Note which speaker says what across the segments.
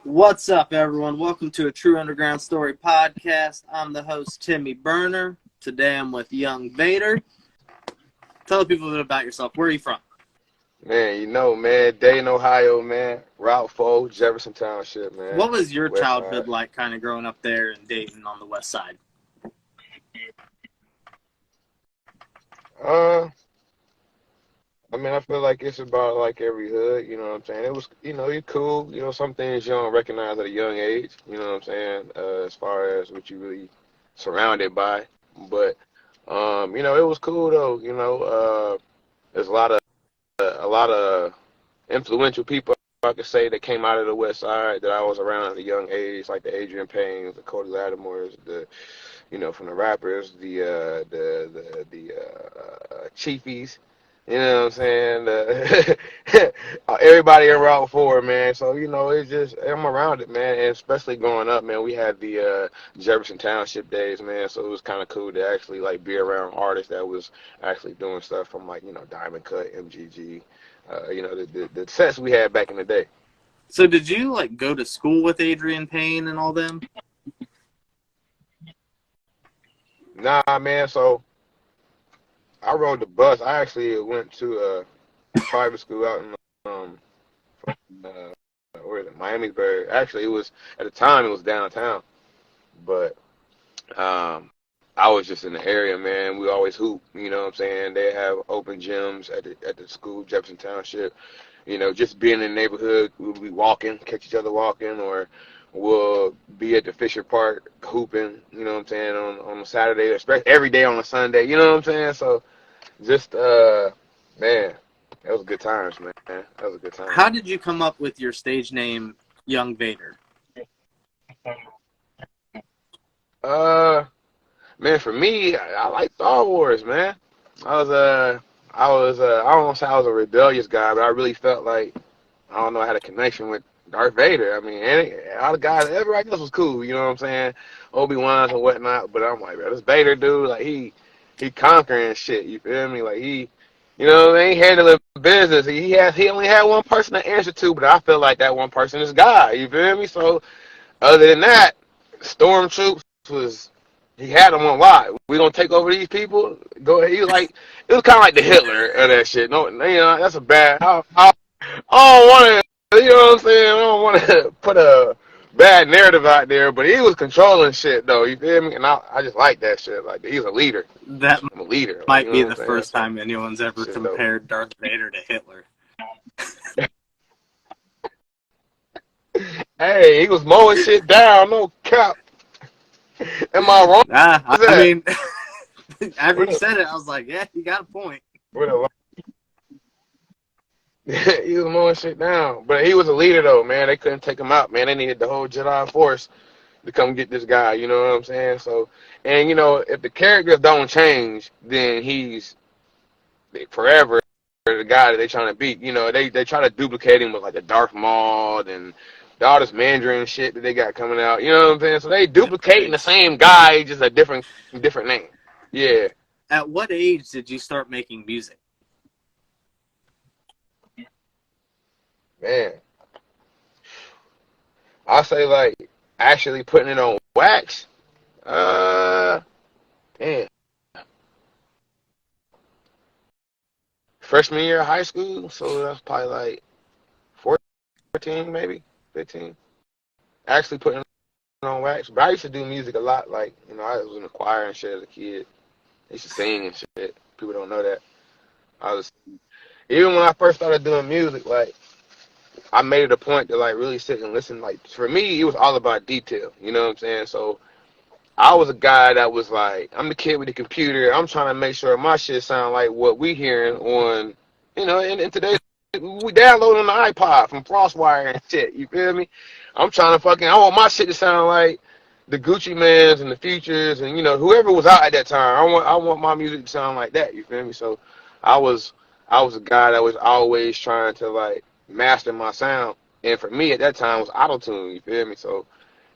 Speaker 1: What's up, everyone? Welcome to a True Underground Story podcast. I'm the host, Timmy Burner. Today I'm with young Vader. Tell the people a bit about yourself. Where are you from?
Speaker 2: Man, Dayton, Ohio, man. Route 4, Jefferson Township, man.
Speaker 1: What was your
Speaker 2: West
Speaker 1: childhood
Speaker 2: Side.
Speaker 1: like kind of growing up there in Dayton on the west side?
Speaker 2: Uh, I feel like it's about like every hood, you know what I'm saying? It was, you're cool. Some things you don't recognize at a young age, you know what I'm saying? As far as what you really surrounded by. But, it was cool though, there's a lot of influential people I could say that came out of the West Side that I was around at a young age, like the Adrian Paynes, the Cody Lattimores, from the rappers, the Chiefies, you know what I'm saying? Everybody in Route 4, man. So, it's just, I'm around it, man. And especially growing up, man, we had the Jefferson Township days, man. So it was kind of cool to actually, like, be around artists that was actually doing stuff from, like, Diamond Cut, MGG, the sets we had back in the day.
Speaker 1: So did you go to school with Adrian Payne and all them?
Speaker 2: Nah, man. So I rode the bus. I actually went to a private school out in um uh, where is it? Miamisburg. Actually, it was at the time it was downtown, but I was just in the area, man. We always hoop. You know what I'm saying? They have open gyms at the school, Jefferson Township. Just being in the neighborhood, we'll be walking, catch each other walking, or we'll be at the Fisher Park hooping. You know what I'm saying on a Saturday, especially every day on a Sunday. You know what I'm saying? So just man, that was good times, man. That was a good time.
Speaker 1: How did you come up with your stage name, Young Vader?
Speaker 2: Uh, Man, for me, I like Star Wars, man. I was I don't want to say I was a rebellious guy, but I really felt like I don't know I had a connection with Darth Vader. I mean, all the guys, everybody else was cool, you know what I'm saying? Obi-Wan's and whatnot, but I'm like, bro, this Vader dude, like he conquering shit. You feel me? Like he handling business. He only had one person to answer to, but I feel like that one person is God. You feel me? So other than that, Stormtroops was he had them on lock. We gonna take over these people. Go ahead. He was like it was kind of like the Hitler of that shit. No, that's a bad. I don't want to. You know what I'm saying? I don't want to put a bad narrative out there, but he was controlling shit though. You feel me? And I just like that shit. Like he's a leader.
Speaker 1: That
Speaker 2: I'm a leader. Like you
Speaker 1: might
Speaker 2: know
Speaker 1: be
Speaker 2: what I'm
Speaker 1: the
Speaker 2: saying?
Speaker 1: first
Speaker 2: So
Speaker 1: time anyone's ever
Speaker 2: shit's dope.
Speaker 1: compared Darth Vader to Hitler.
Speaker 2: Hey, he was mowing shit down. No cap. Am I wrong?
Speaker 1: Ah,
Speaker 2: What's
Speaker 1: I
Speaker 2: that?
Speaker 1: mean, after
Speaker 2: With
Speaker 1: you
Speaker 2: a
Speaker 1: said it, I was like, yeah, you got a point.
Speaker 2: with a he was mowing shit down. But he was a leader though, man. They couldn't take him out, man. They needed the whole Jedi Force to come get this guy. You know what I'm saying? So, and if the characters don't change, then he's forever the guy that they trying to beat. They try to duplicate him with like the Darth Maul and all this Mandarin shit that they got coming out. You know what I'm saying? So they duplicating the
Speaker 1: Nice.
Speaker 2: same guy, just a different name. Yeah,
Speaker 1: At what age did you start making music?
Speaker 2: man. I say like actually putting it on wax. Uh, man, freshman year of high school, so that's probably like 14, maybe 15. Actually putting it on wax. But I used to do music a lot. Like, I was in the choir and shit as a kid. I used to sing and shit. People don't know that. I was even when I first started doing music, like I made it a point to like really sit and listen. Like for me, it was all about detail. You know what I'm saying? So I was a guy that was like, I'm the kid with the computer. I'm trying to make sure my shit sound like what we hearing on, in today's we download on the iPod from FrostWire and shit. You feel me? I want my shit to sound like the Gucci Mans and the Futures and whoever was out at that time. I want my music to sound like that. You feel me? So I was I was a guy that was always trying to like master my sound, and for me at that time was auto tune. You feel me? So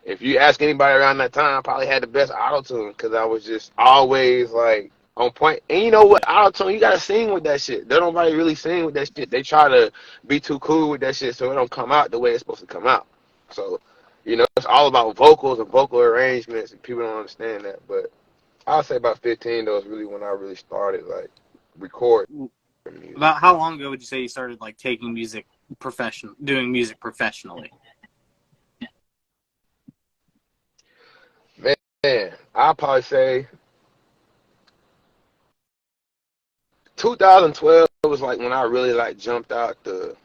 Speaker 2: if you ask anybody around that time, I probably had the best auto tune because I was just always like on point. And you know what, auto tune, you gotta sing with that shit. They don't nobody really sing with that shit. They try to be too cool with that shit so it don't come out the way it's supposed to come out. So, it's all about vocals and vocal arrangements, and people don't understand that. But I'll say about 15 though is really when I really started like recording music.
Speaker 1: About how long ago would you say you started like doing music professionally?
Speaker 2: Man, I'll probably say 2012 was like when I really like jumped out the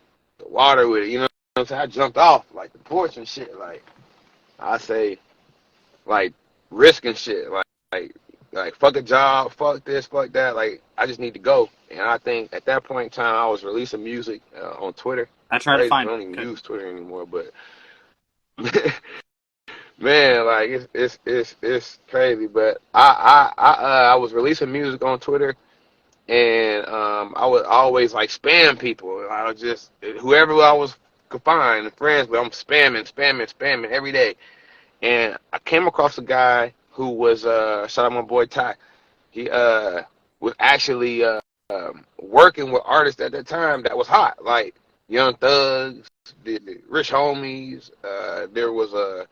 Speaker 2: water with it. You know what I'm saying? I jumped off like the porch and shit. Like I say, like risking shit. Like fuck a job, fuck this, fuck that. Like I just need to go. And I think at that point in time, I was releasing music on Twitter.
Speaker 1: I
Speaker 2: It's
Speaker 1: tried to
Speaker 2: crazy. I
Speaker 1: find
Speaker 2: don't even
Speaker 1: it.
Speaker 2: use Twitter anymore, but man, like it's crazy. But I was releasing music on Twitter, and I would always like spam people. I was just whoever I was could find friends, but I'm spamming every day. And I came across a guy who was shout out my boy Ty. He was actually working with artists at that time that was hot, like Young Thugs, the Rich Homies. There was a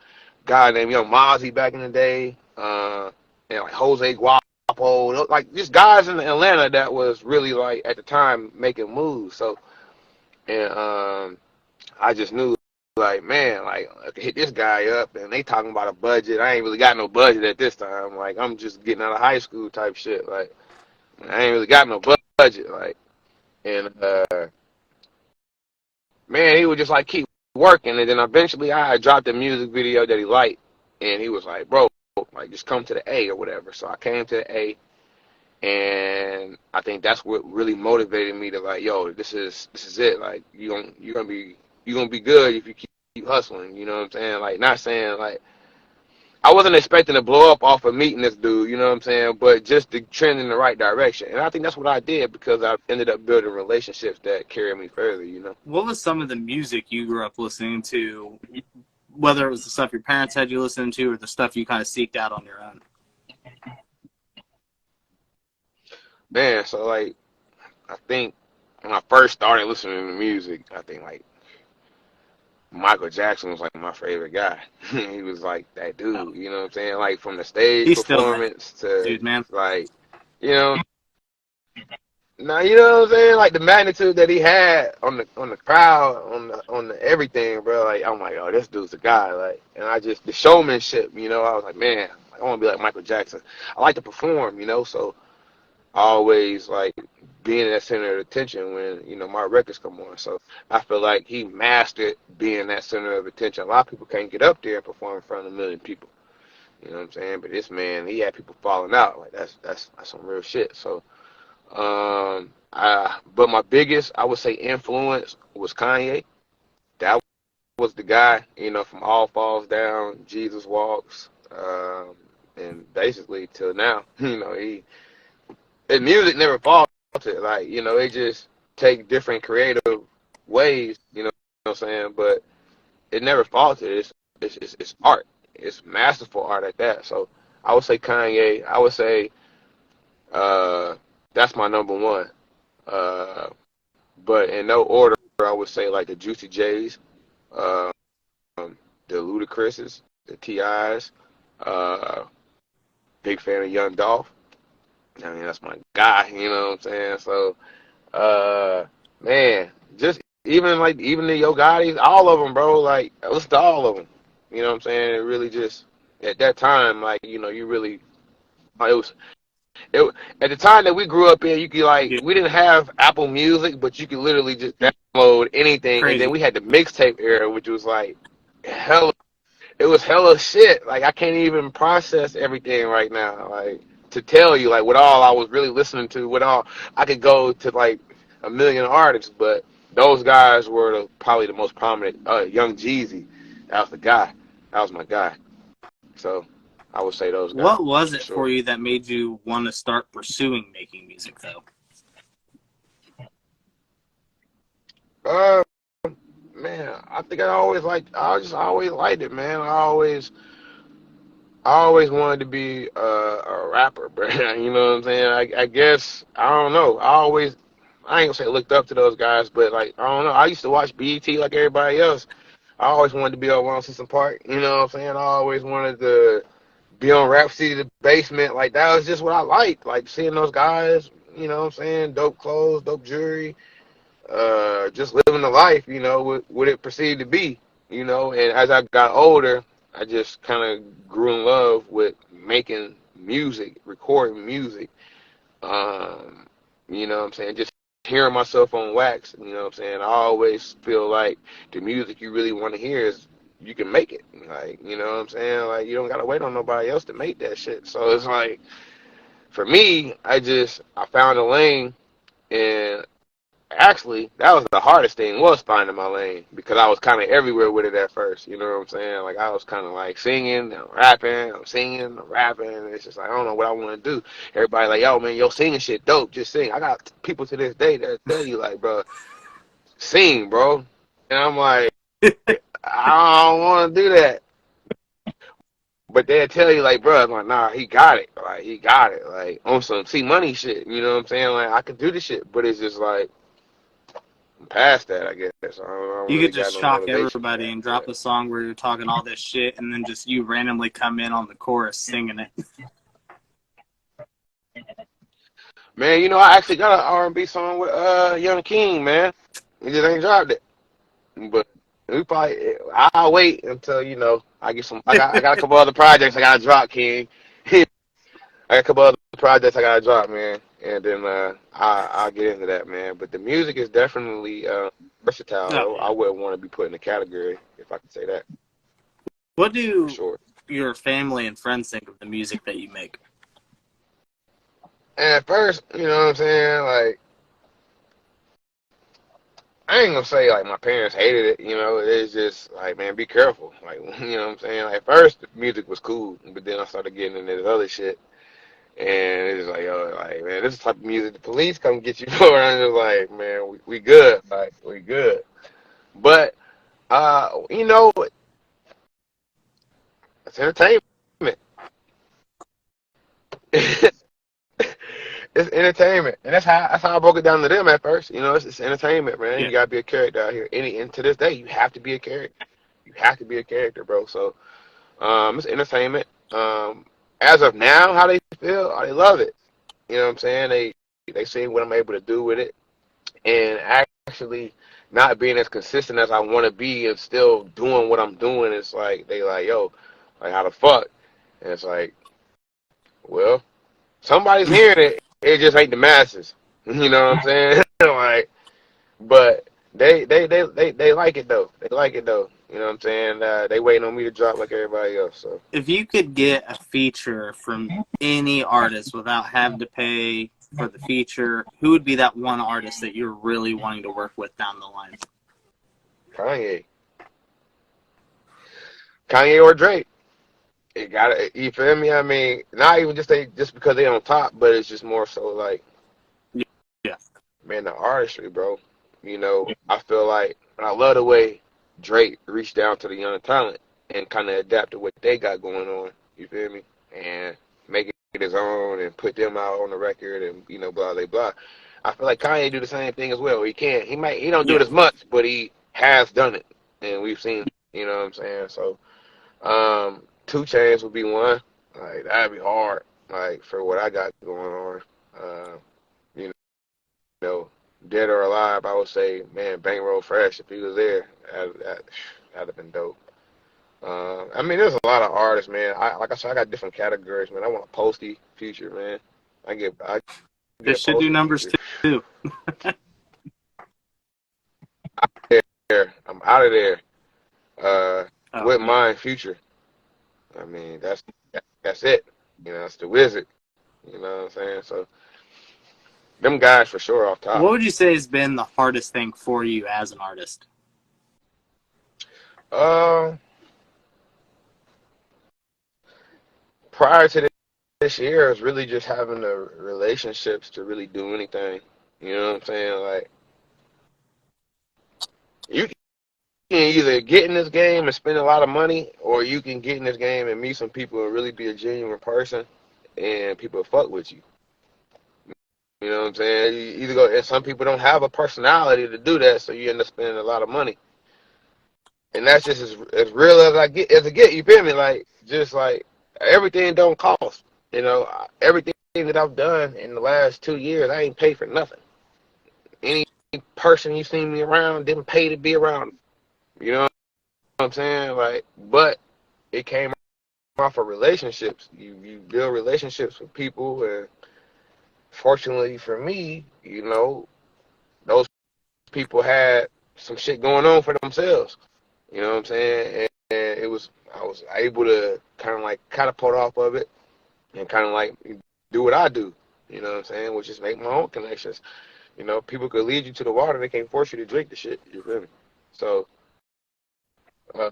Speaker 2: guy named Young Mozzie back in the day, and like Jose Guapo, like just guys in Atlanta that was really like at the time making moves. So, and I just knew like, man, like I could hit this guy up, and they talking about a budget. I ain't really got no budget at this time. Like I'm just getting out of high school type shit. Like I ain't really got no budget. Like and man, he would just like keep working, and then eventually I dropped a music video that he liked, and he was like, bro, like just come to the A or whatever. So I came to the A, and I think that's what really motivated me to like, yo, this is it. Like you're gonna be good if you keep hustling. You know what I'm saying? Like not saying like I wasn't expecting to blow up off of meeting this dude, you know what I'm saying? But just to trend in the right direction. And I think that's what I did because I ended up building relationships that carried me further, you know?
Speaker 1: What was some of the music you grew up listening to, whether it was the stuff your parents had you listen to or the stuff you kind of seeked out on your own?
Speaker 2: Man, so like, I think when I first started listening to music, I think like Michael Jackson was like my favorite guy. He was like that
Speaker 1: Oh,
Speaker 2: dude, you know what I'm saying? Like from the stage
Speaker 1: he's still that
Speaker 2: performance to
Speaker 1: dude, man.
Speaker 2: like, you know, now you know what I'm saying, like the magnitude that he had on the crowd, on the everything, bro. Like I'm like, oh, this dude's a guy. Like, and I just the showmanship, you know. I was like, man, I want to be like Michael Jackson. I like to perform, you know. So I always like being at the center of attention when my records come on. So I feel like he mastered being that center of attention. A lot of people can't get up there and perform in front of a million people. You know what I'm saying? But this man, he had people falling out. Like that's some real shit. So. But my biggest, I would say, influence was Kanye. That was the guy, from All Falls Down, Jesus Walks, and basically till now, his music never faltered. Like, it just take different creative ways, what I'm saying? But it never faltered. It's art. It's masterful art at that. So I would say Kanye. I would say uh, that's my number one. Uh, but in no order, I would say like the Juicy J's, um, the Ludacris's, the T.I.'s. Uh, big fan of Young Dolph. I mean, that's my guy. You know what I'm saying? So, uh, man, just even the Yo Gotti's, all of them, bro. Like, I listen to all of them. You know what I'm saying? It really just at that time, like, you really it was it, at the time that we grew up in, you could like
Speaker 1: Yeah,
Speaker 2: we didn't have Apple Music, but you could literally just download anything, and then
Speaker 1: crazy.
Speaker 2: we had the mixtape era, which was like hella. It was hella shit. Like I can't even process everything right now. Like to tell you, like what all I was really listening to, what all I could go to like a million artists, but those guys were probably the most prominent. Young Jeezy, that was the guy. That was my guy. So I would say those guys
Speaker 1: What was
Speaker 2: for
Speaker 1: it for
Speaker 2: sure.
Speaker 1: you that made you want to start pursuing making music, though?
Speaker 2: Uh, Man, I think I always liked it, man. I always wanted to be a rapper, bro. You know what I'm saying? I guess, I don't know. I ain't gonna say looked up to those guys, but like, I don't know. I used to watch BET like everybody else. I always wanted to be on 106 Park. You know what I'm saying? I always wanted to be on Rap City, the basement. Like, that was just what I liked. Like, seeing those guys, you know what I'm saying? Dope clothes, dope jewelry, just living the life, you know, what it perceived to be, you know. And as I got older, I just kind of grew in love with making music, recording music. Um, you know what I'm saying? Just hearing myself on wax, you know what I'm saying? I always feel like the music you really want to hear is you can make it. Like, you know what I'm saying? Like, you don't got to wait on nobody else to make that shit. So it's like, for me, I found a lane, and actually, that was the hardest thing, was finding my lane, because I was kind of everywhere with it at first. You know what I'm saying? Like, I was kind of like singing, I'm rapping, I'm singing, I'm rapping. And it's just like, I don't know what I want to do. Everybody like, yo, man, yo, singing shit dope. Just sing. I got people to this day that tell you, like, bro, sing, bro. And I'm like, I don't want to do that. But they'll tell you, like, bro, I'm like, nah, he got it. Like, he got it. Like, on some see money shit. You know what I'm saying? Like, I could do this shit. But it's just like, I'm past that, I guess. I don't
Speaker 1: You
Speaker 2: really
Speaker 1: could
Speaker 2: got
Speaker 1: just
Speaker 2: no
Speaker 1: shock
Speaker 2: motivation for
Speaker 1: everybody
Speaker 2: that.
Speaker 1: and
Speaker 2: But
Speaker 1: drop a song where you're talking all this shit, and then just you randomly come in on the chorus singing it.
Speaker 2: man, you know, I actually got an R&B song with Young King, man. He just ain't dropped it. But we probably I'll wait until, you know, I get some. I got a couple other projects I gotta drop, King. I got a couple other projects I gotta drop, man, and then I'll get into that, man. But the music is definitely versatile,
Speaker 1: Oh
Speaker 2: though. I
Speaker 1: yeah.
Speaker 2: wouldn't want to be put in a category, if I could say that,
Speaker 1: What
Speaker 2: for
Speaker 1: do
Speaker 2: sure.
Speaker 1: your family and friends think of the music that you make?
Speaker 2: And at first, you know what I'm saying, like, I ain't gonna say like my parents hated it, you know. It's just like, man, be careful. Like, you know what I'm saying? Like, at first the music was cool, but then I started getting into this other shit, and it's like, oh, like, man, this is the type of music the police come get you for. And I'm just like, man, we good, like, we good. But you know, it's entertainment. It's entertainment, and that's how I broke it down to them at first. You know, it's entertainment, man.
Speaker 1: Yeah.
Speaker 2: You gotta be a character out here. And to this day, you have to be a character. You have to be a character, bro. So it's entertainment. As of now, how they feel, they love it. You know what I'm saying? They see what I'm able to do with it, and actually not being as consistent as I want to be, and still doing what I'm doing. It's like they like, yo, like, how the fuck? And it's like, well, somebody's hearing it. It just ain't the masses. You know what I'm saying? Like, but they like it though. They like it though. You know what I'm saying? They waiting on me to drop like everybody else. So.
Speaker 1: If you could get a feature from any artist without having to pay for the feature, who would be that one artist that you're really wanting to work with down the line?
Speaker 2: Kanye. Kanye or Drake. It got it. You feel me? I mean, not even just because they on top, but it's just more so like,
Speaker 1: Yeah.
Speaker 2: man, the artistry, bro. You know, I feel like, and I love the way Drake reached down to the young talent and kind of adapted what they got going on. You feel me? And make it his own and put them out on the record and, you know, blah blah blah. I feel like Kanye do the same thing as well. He don't do it
Speaker 1: Yeah.
Speaker 2: as much, but he has done it, and we've seen. You know what I'm saying? So. 2 Chainz would be one. Like, that'd be hard. Like, for what I got going on. You know, dead or alive, I would say, man, Payroll Fresh, if he was there, that'd have been dope. I mean, there's a lot of artists, man. Like I said, I got different categories, man. I want a Posty feature, man. I get a
Speaker 1: This should do
Speaker 2: Posty
Speaker 1: numbers
Speaker 2: feature.
Speaker 1: too.
Speaker 2: There, I'm out of there.
Speaker 1: Oh
Speaker 2: With
Speaker 1: man.
Speaker 2: mine, future. I mean, that's it. You know, it's the wizard. You know what I'm saying? So. Them guys for sure off top.
Speaker 1: What would you say has been the hardest thing for you as an artist?
Speaker 2: Um, Prior to this year, it's really just having the relationships to really do anything. You know what I'm saying? Like, you can either get in this game and spend a lot of money, or you can get in this game and meet some people and really be a genuine person, and people fuck with you. You know what I'm saying? You either go, and some people don't have a personality to do that, so you end up spending a lot of money. And that's just as real as it get. You feel me? Like just like everything don't cost. You know, everything that I've done in the last 2 years, I ain't paid for nothing. Any person you see me around didn't pay to be around. You know what I'm saying? Like, but it came off of relationships. You build relationships with people, and fortunately for me, you know, those people had some shit going on for themselves. You know what I'm saying? And I was able to kind of like catapult off of it and kind of like do what I do. You know what I'm saying? Which is make my own connections. You know, people could lead you to the water, they can't force you to drink the shit. You feel me? So uh,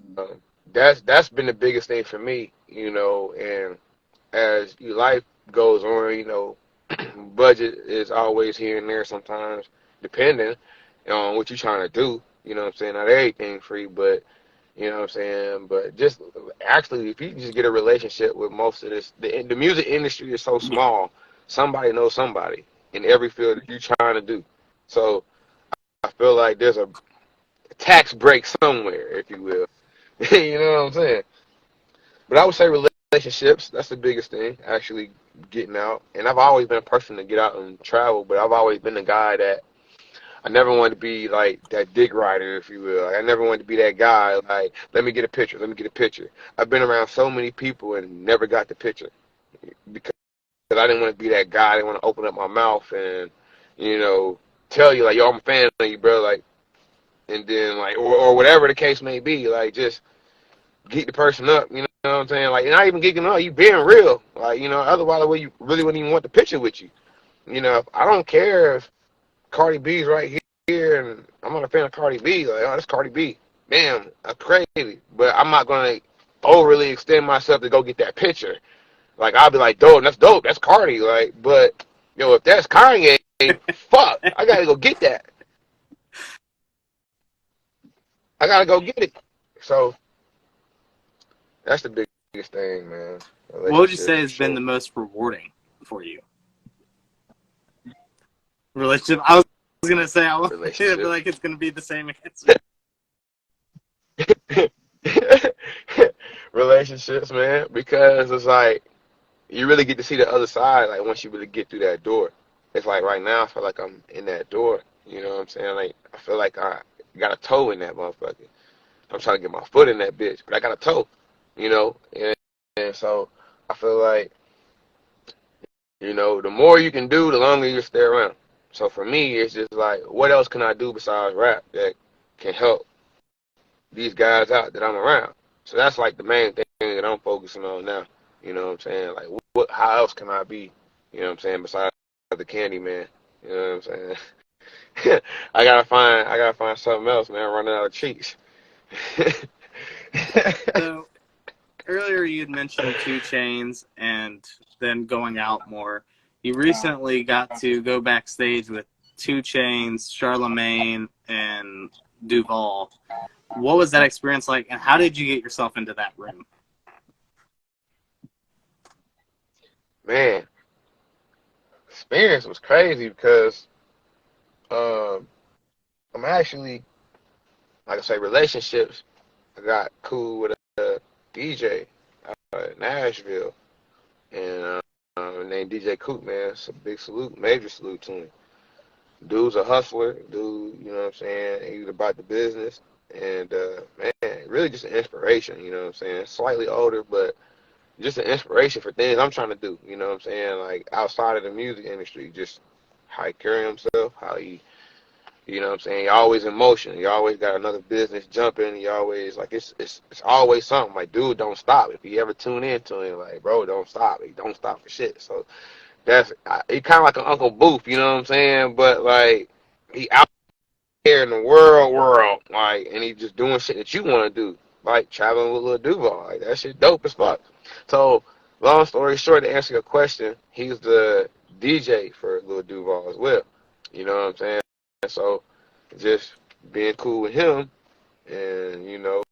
Speaker 2: that's been the biggest thing for me. You know, and as your life goes on, you know, budget is always here and there sometimes, depending on what you're trying to do. You know what I'm saying? Not everything free, but you know what I'm saying? But just actually, if you just get a relationship with most of this, the music industry is so
Speaker 1: Yeah.
Speaker 2: small. Somebody knows somebody in every field that you're trying to do. So I feel like there's a tax break somewhere, if you will. You know what I'm saying? But I would say relationships, that's the biggest thing, actually getting out. And I've always been a person to get out and travel, but I've always been the guy that I never wanted to be like that dick rider, if you will. Like, I never wanted to be that guy, like, let me get a picture, let me get a picture. I've been around so many people and never got the picture because I didn't want to be that guy. I didn't want to open up my mouth and, you know, tell you, like, yo, I'm a fan of you, bro, like, and then, like, or whatever the case may be, like, just geek the person up, you know what I'm saying? Like, you're not even geeking up, you being real. Like, you know, otherwise, well, you really wouldn't even want the picture with you. You know, I don't care if Cardi B's right here and I'm not a fan of Cardi B. Like, oh, that's Cardi B. Damn, that's crazy. But I'm not going to overly extend myself to go get that picture. Like, I'll be like, dope, that's dope, that's Cardi. Like, but, yo, if that's Kanye, fuck, I got to go get that. I got to go get it. So, that's the biggest thing, man.
Speaker 1: What would you
Speaker 2: Relationships
Speaker 1: say
Speaker 2: for
Speaker 1: has been
Speaker 2: sure.
Speaker 1: the most rewarding for you? Relationship. I was gonna say I feel
Speaker 2: Relationships.
Speaker 1: like it's gonna be the same answer.
Speaker 2: Relationships, man, because it's like you really get to see the other side. Like once you really get through that door, it's like right now I feel like I'm in that door. You know what I'm saying? Like I feel like I got a toe in that motherfucker. I'm trying to get my foot in that bitch, but I got a toe. You know, and so I feel like you know the more you can do, the longer you stay around. So for me, it's just like what else can I do besides rap that can help these guys out that I'm around. So that's like the main thing that I'm focusing on now. You know what I'm saying? Like, how else can I be? You know what I'm saying? Besides the candy man. You know what I'm saying? I gotta find something else, man. I'm running out of treats.
Speaker 1: So earlier you had mentioned 2 Chainz and then going out more. You recently got to go backstage with 2 Chainz, Charlemagne, and Duval. What was that experience like, and how did you get yourself into that room?
Speaker 2: Man, experience was crazy because um, I'm actually, like I say, relationships. I got cool with a DJ in Nashville, and named DJ Coop, man. It's a big salute, major salute to him. Dude's a hustler, dude, you know what I'm saying? He's about the business. And, man, really just an inspiration, you know what I'm saying? Slightly older, but just an inspiration for things I'm trying to do, you know what I'm saying? Like, outside of the music industry, just how he carry himself, how he, you know what I'm saying? He always in motion. He always got another business jumping. He always, like, it's always something. Like, dude, don't stop. If you ever tune into him, like, bro, don't stop. He don't stop for shit. So, he kind of like an Uncle Booth, you know what I'm saying? But like he out here in the world, like, and he just doing shit that you want to do, like traveling with Lil Duval, like that shit dope as fuck. So, long story short, to answer your question, he's the DJ for Lil Duval as well. You know what I'm saying? So, just being cool with him, and you know,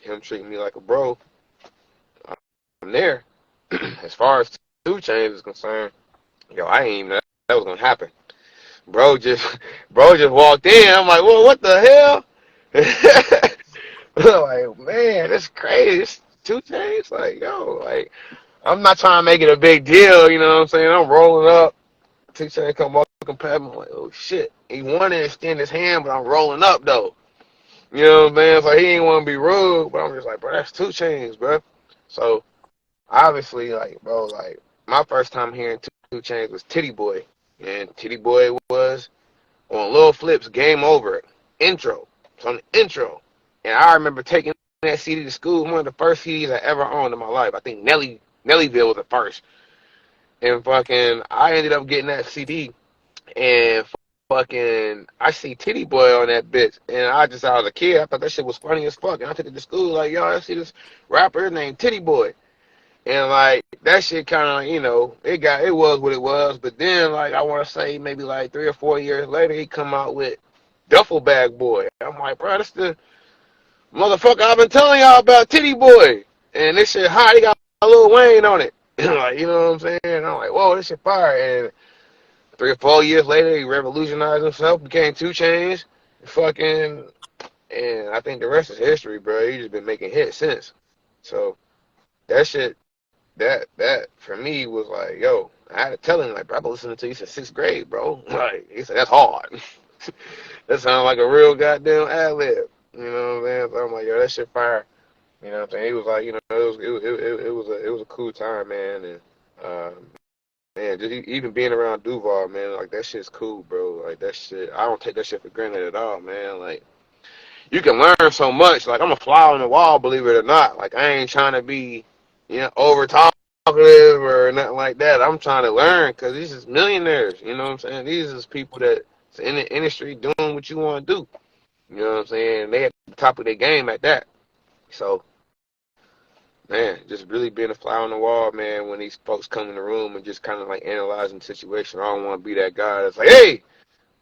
Speaker 2: him treating me like a bro, I'm there. As far as 2 Chainz is concerned, yo, I ain't even know that was gonna happen. Bro just bro just walked in. I'm like, well, what the hell? Like, man, that's crazy. It's 2 Chainz. Like, yo, like, I'm not trying to make it a big deal, you know what I'm saying? I'm rolling up. 2 Chainz come walking past me. I'm like, oh shit. He wanted to extend his hand, but I'm rolling up though. You know what I'm saying? So he ain't want to be rude, but I'm just like, bro, that's 2 Chainz, bro. So obviously, like, bro, like, my first time hearing 2 Chainz was Titty Boy. And Titty Boy was on Lil Flip's Game Over intro. It's on the intro. And I remember taking that CD to school. One of the first CDs I ever owned in my life. I think Nellyville was the first. And fucking, I ended up getting that CD. And fucking, I see Titty Boy on that bitch. And I was a kid, I thought that shit was funny as fuck. And I took it to school like, yo, I see this rapper named Titty Boy. And like that shit kind of, it was what it was. But then, like, I want to say maybe like 3 or 4 years later, he come out with Duffel Bag Boy. I'm like, bro, that's the motherfucker I've been telling y'all about, Titty Boy. And this shit hot. He got Lil Wayne on it. Like, you know what I'm saying? And I'm like, whoa, this shit fire. And 3 or 4 years later, he revolutionized himself, became 2 Chainz, fucking, and I think the rest is history, bro. He just been making hits since. So that shit. That for me was like, yo, I had to tell him, like, bro, I've been listening to you since 6th grade, bro. Like, he said, that's hard. That sounded like a real goddamn ad lib. You know what I'm saying? So I'm like, yo, that shit fire. You know what I'm saying? He was like, it was a cool time, man. And man, just even being around Duval, man, like that shit's cool, bro. Like that shit, I don't take that shit for granted at all, man. Like you can learn so much. Like I'm a fly on the wall, believe it or not. Like I ain't trying to be, over talkative or nothing like that. I'm trying to learn because these is millionaires. You know what I'm saying? These is people that's in the industry doing what you want to do. You know what I'm saying? They at the top of their game at that. So, man, just really being a fly on the wall, man. When these folks come in the room and just kind of like analyzing the situation, I don't want to be that guy that's like, hey.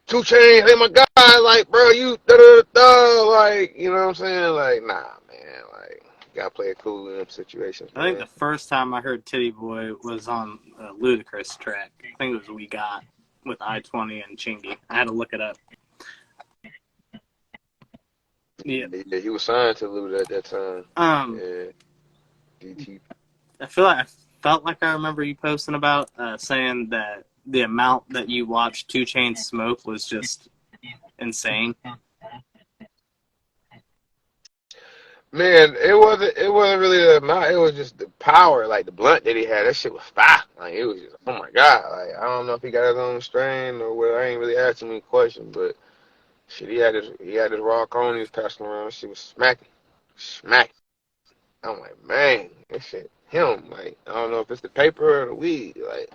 Speaker 2: 2 Chainz, hey my God, like bro, you da da da, like you know what I'm saying, like nah, man, like you gotta play it cool in them situations,
Speaker 1: I think
Speaker 2: man.
Speaker 1: the first time I heard Titty Boy was on a Ludacris track. I think it was We Got with I-20 and Chingy. I had to look it up. Yeah.
Speaker 2: Yeah, he was signed to Luda at that time. Yeah, DT.
Speaker 1: I felt like I remember you posting about saying that the amount that you watched 2 Chainz smoke was just insane.
Speaker 2: Man, it wasn't really the amount. It was just the power, like the blunt that he had. That shit was fire. Like it was just, oh my God. Like I don't know if he got his own strain or what. I ain't really asking me questions, but shit, he had his raw cone he was passing around. Shit was smacking. I'm like, man, this shit, him. Like, I don't know if it's the paper or the weed. Like,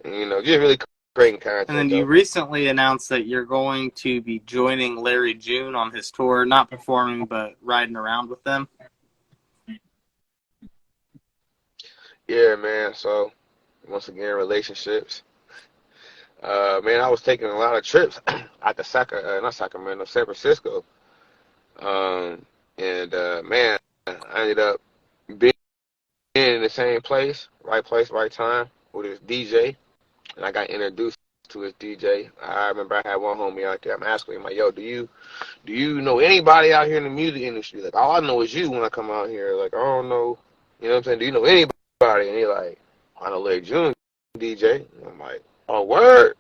Speaker 2: just really creating
Speaker 1: And then
Speaker 2: content,
Speaker 1: you
Speaker 2: though.
Speaker 1: recently announced that you're going to be joining Larry June on his tour, not performing, but riding around with them.
Speaker 2: Yeah, man. So, once again, relationships. Man, I was taking a lot of trips out to not Sacramento, San Francisco. Um, and man, I ended up being in the same place, right time with this DJ. And I got introduced to his DJ. I remember I had one homie out there. I'm asking him, like, yo, do you know anybody out here in the music industry? Like, all I know is you when I come out here. Like, I don't know, you know what I'm saying? Do you know anybody? And he like, I know Larry June DJ. And I'm like, oh, word.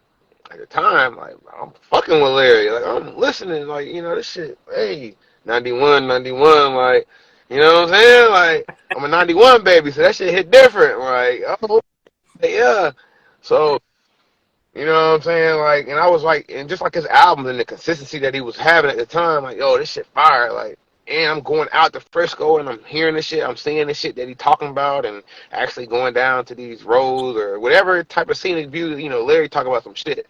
Speaker 2: At the time, like, I'm fucking with Larry. Like, I'm listening. Like, this shit, hey, 91, 91. Like, you know what I'm saying? Like, I'm a 91 baby, so that shit hit different. Like, oh, yeah. So, you know what I'm saying? Like, and I was like, and just like his albums and the consistency that he was having at the time, like, yo, this shit fire. Like, and I'm going out to Frisco and I'm hearing this shit, I'm seeing this shit that he talking about, and actually going down to these roads or whatever type of scenic view. Larry talk about some shit.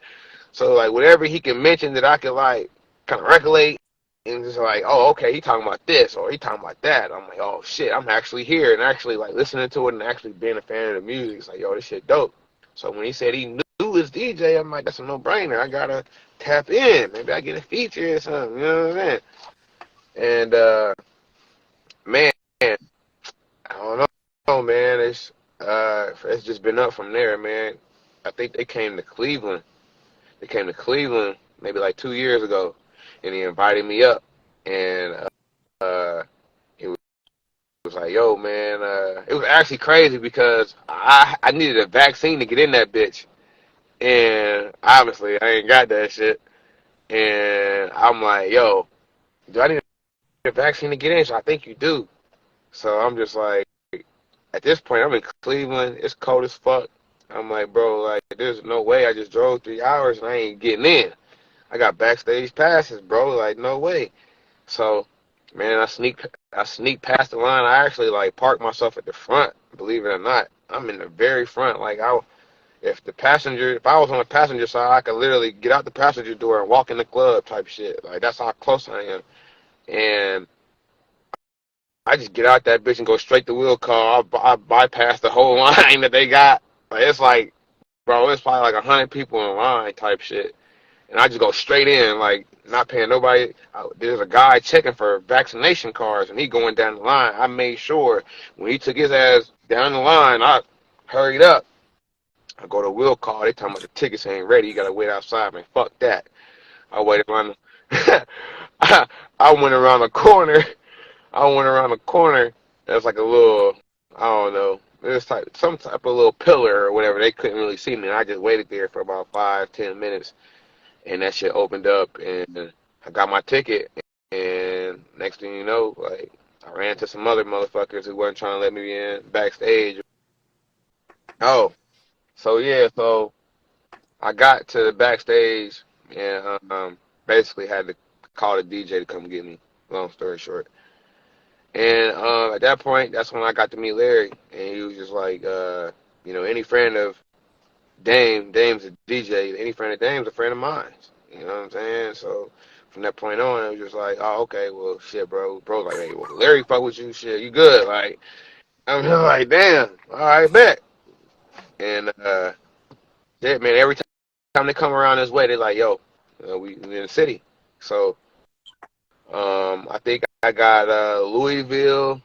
Speaker 2: So like, whatever he can mention that I could like kind of recollect, and just like, oh, okay, he talking about this or he talking about that. I'm like, oh shit, I'm actually here and actually like listening to it and actually being a fan of the music. It's like, yo, this shit dope. So when he said he knew his DJ, I'm like, that's a no-brainer. I gotta tap in. Maybe I get a feature or something. You know what I'm saying? And man, I don't know, man. It's just been up from there, man. I think they came to Cleveland. They came to Cleveland maybe like 2 years ago, and he invited me up. And was like, yo, man, it was actually crazy because I needed a vaccine to get in that bitch. And obviously, I ain't got that shit. And I'm like, yo, do I need a vaccine to get in? So I think you do. So I'm just like, at this point, I'm in Cleveland. It's cold as fuck. I'm like, bro, like, there's no way I just drove 3 hours and I ain't getting in. I got backstage passes, bro. Like, no way. So, man, I sneak past the line. I actually like parked myself at the front. Believe it or not, I'm in the very front. Like, if I was on the passenger side, I could literally get out the passenger door and walk in the club type shit. Like, that's how close I am. And I just get out that bitch and go straight to wheel call. I bypass the whole line that they got. Like, it's like, bro, it's probably like 100 people in line type shit. And I just go straight in, like, not paying nobody. There's a guy checking for vaccination cards, and he going down the line. I made sure when he took his ass down the line, I hurried up. I go to wheel call. They talking about the tickets ain't ready. You got to wait outside, man. Fuck that. I waited around. I, I went around the corner. I went around the corner. There's like a little, I don't know, there's some type of little pillar or whatever. They couldn't really see me. And I just waited there for about 5-10 minutes, and that shit opened up, and I got my ticket. And next thing you know, like, I ran into some other motherfuckers who wasn't trying to let me in backstage. Oh, so yeah, so I got to the backstage and basically had to call the DJ to come get me. Long story short. And at that point, that's when I got to meet Larry, and he was just like, any friend of Dame's a DJ. Any friend of Dame's a friend of mine. You know what I'm saying? So from that point on, it was just like, oh, okay, well, shit, bro. Bro's like, hey, well, Larry fuck with you, shit, you good? Like, I'm just like, damn, all right, bet. And yeah, man, every time they come around this way, they're like, yo, we in the city. So I think I got Louisville,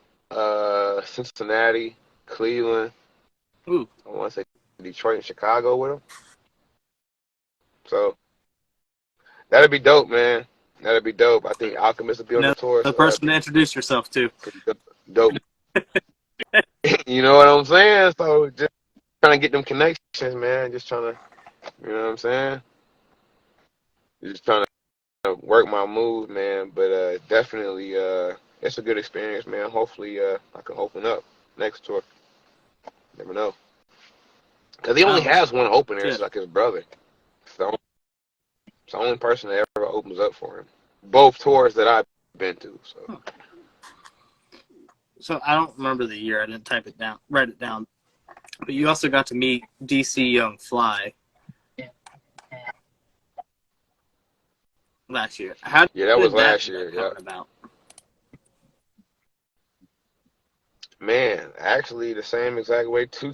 Speaker 2: Cincinnati, Cleveland.
Speaker 1: Ooh.
Speaker 2: I want to say Detroit and Chicago with them. So that'd be dope, man. That'd be dope. I think Alchemist will be on the tour,
Speaker 1: The
Speaker 2: so that'd
Speaker 1: person
Speaker 2: be
Speaker 1: to introduce yourself to.
Speaker 2: pretty dope. You know what I'm saying? So just trying to get them connections, man. Just trying to, you know what I'm saying? Just trying to work my moves, man. But definitely, it's a good experience, man. Hopefully, I can open up next tour. Never know. Because he only
Speaker 1: Oh,
Speaker 2: has one opener. It's
Speaker 1: shit.
Speaker 2: like his brother. It's the only person that ever opens up for him. Both tours that I've been to. So.
Speaker 1: Huh. So I don't remember the year. I didn't write it down. But you also got to meet DC Young Fly last year. How
Speaker 2: Yeah, that was
Speaker 1: did that
Speaker 2: last
Speaker 1: end up
Speaker 2: year. Yeah.
Speaker 1: coming about?
Speaker 2: Man, actually the same exact way too.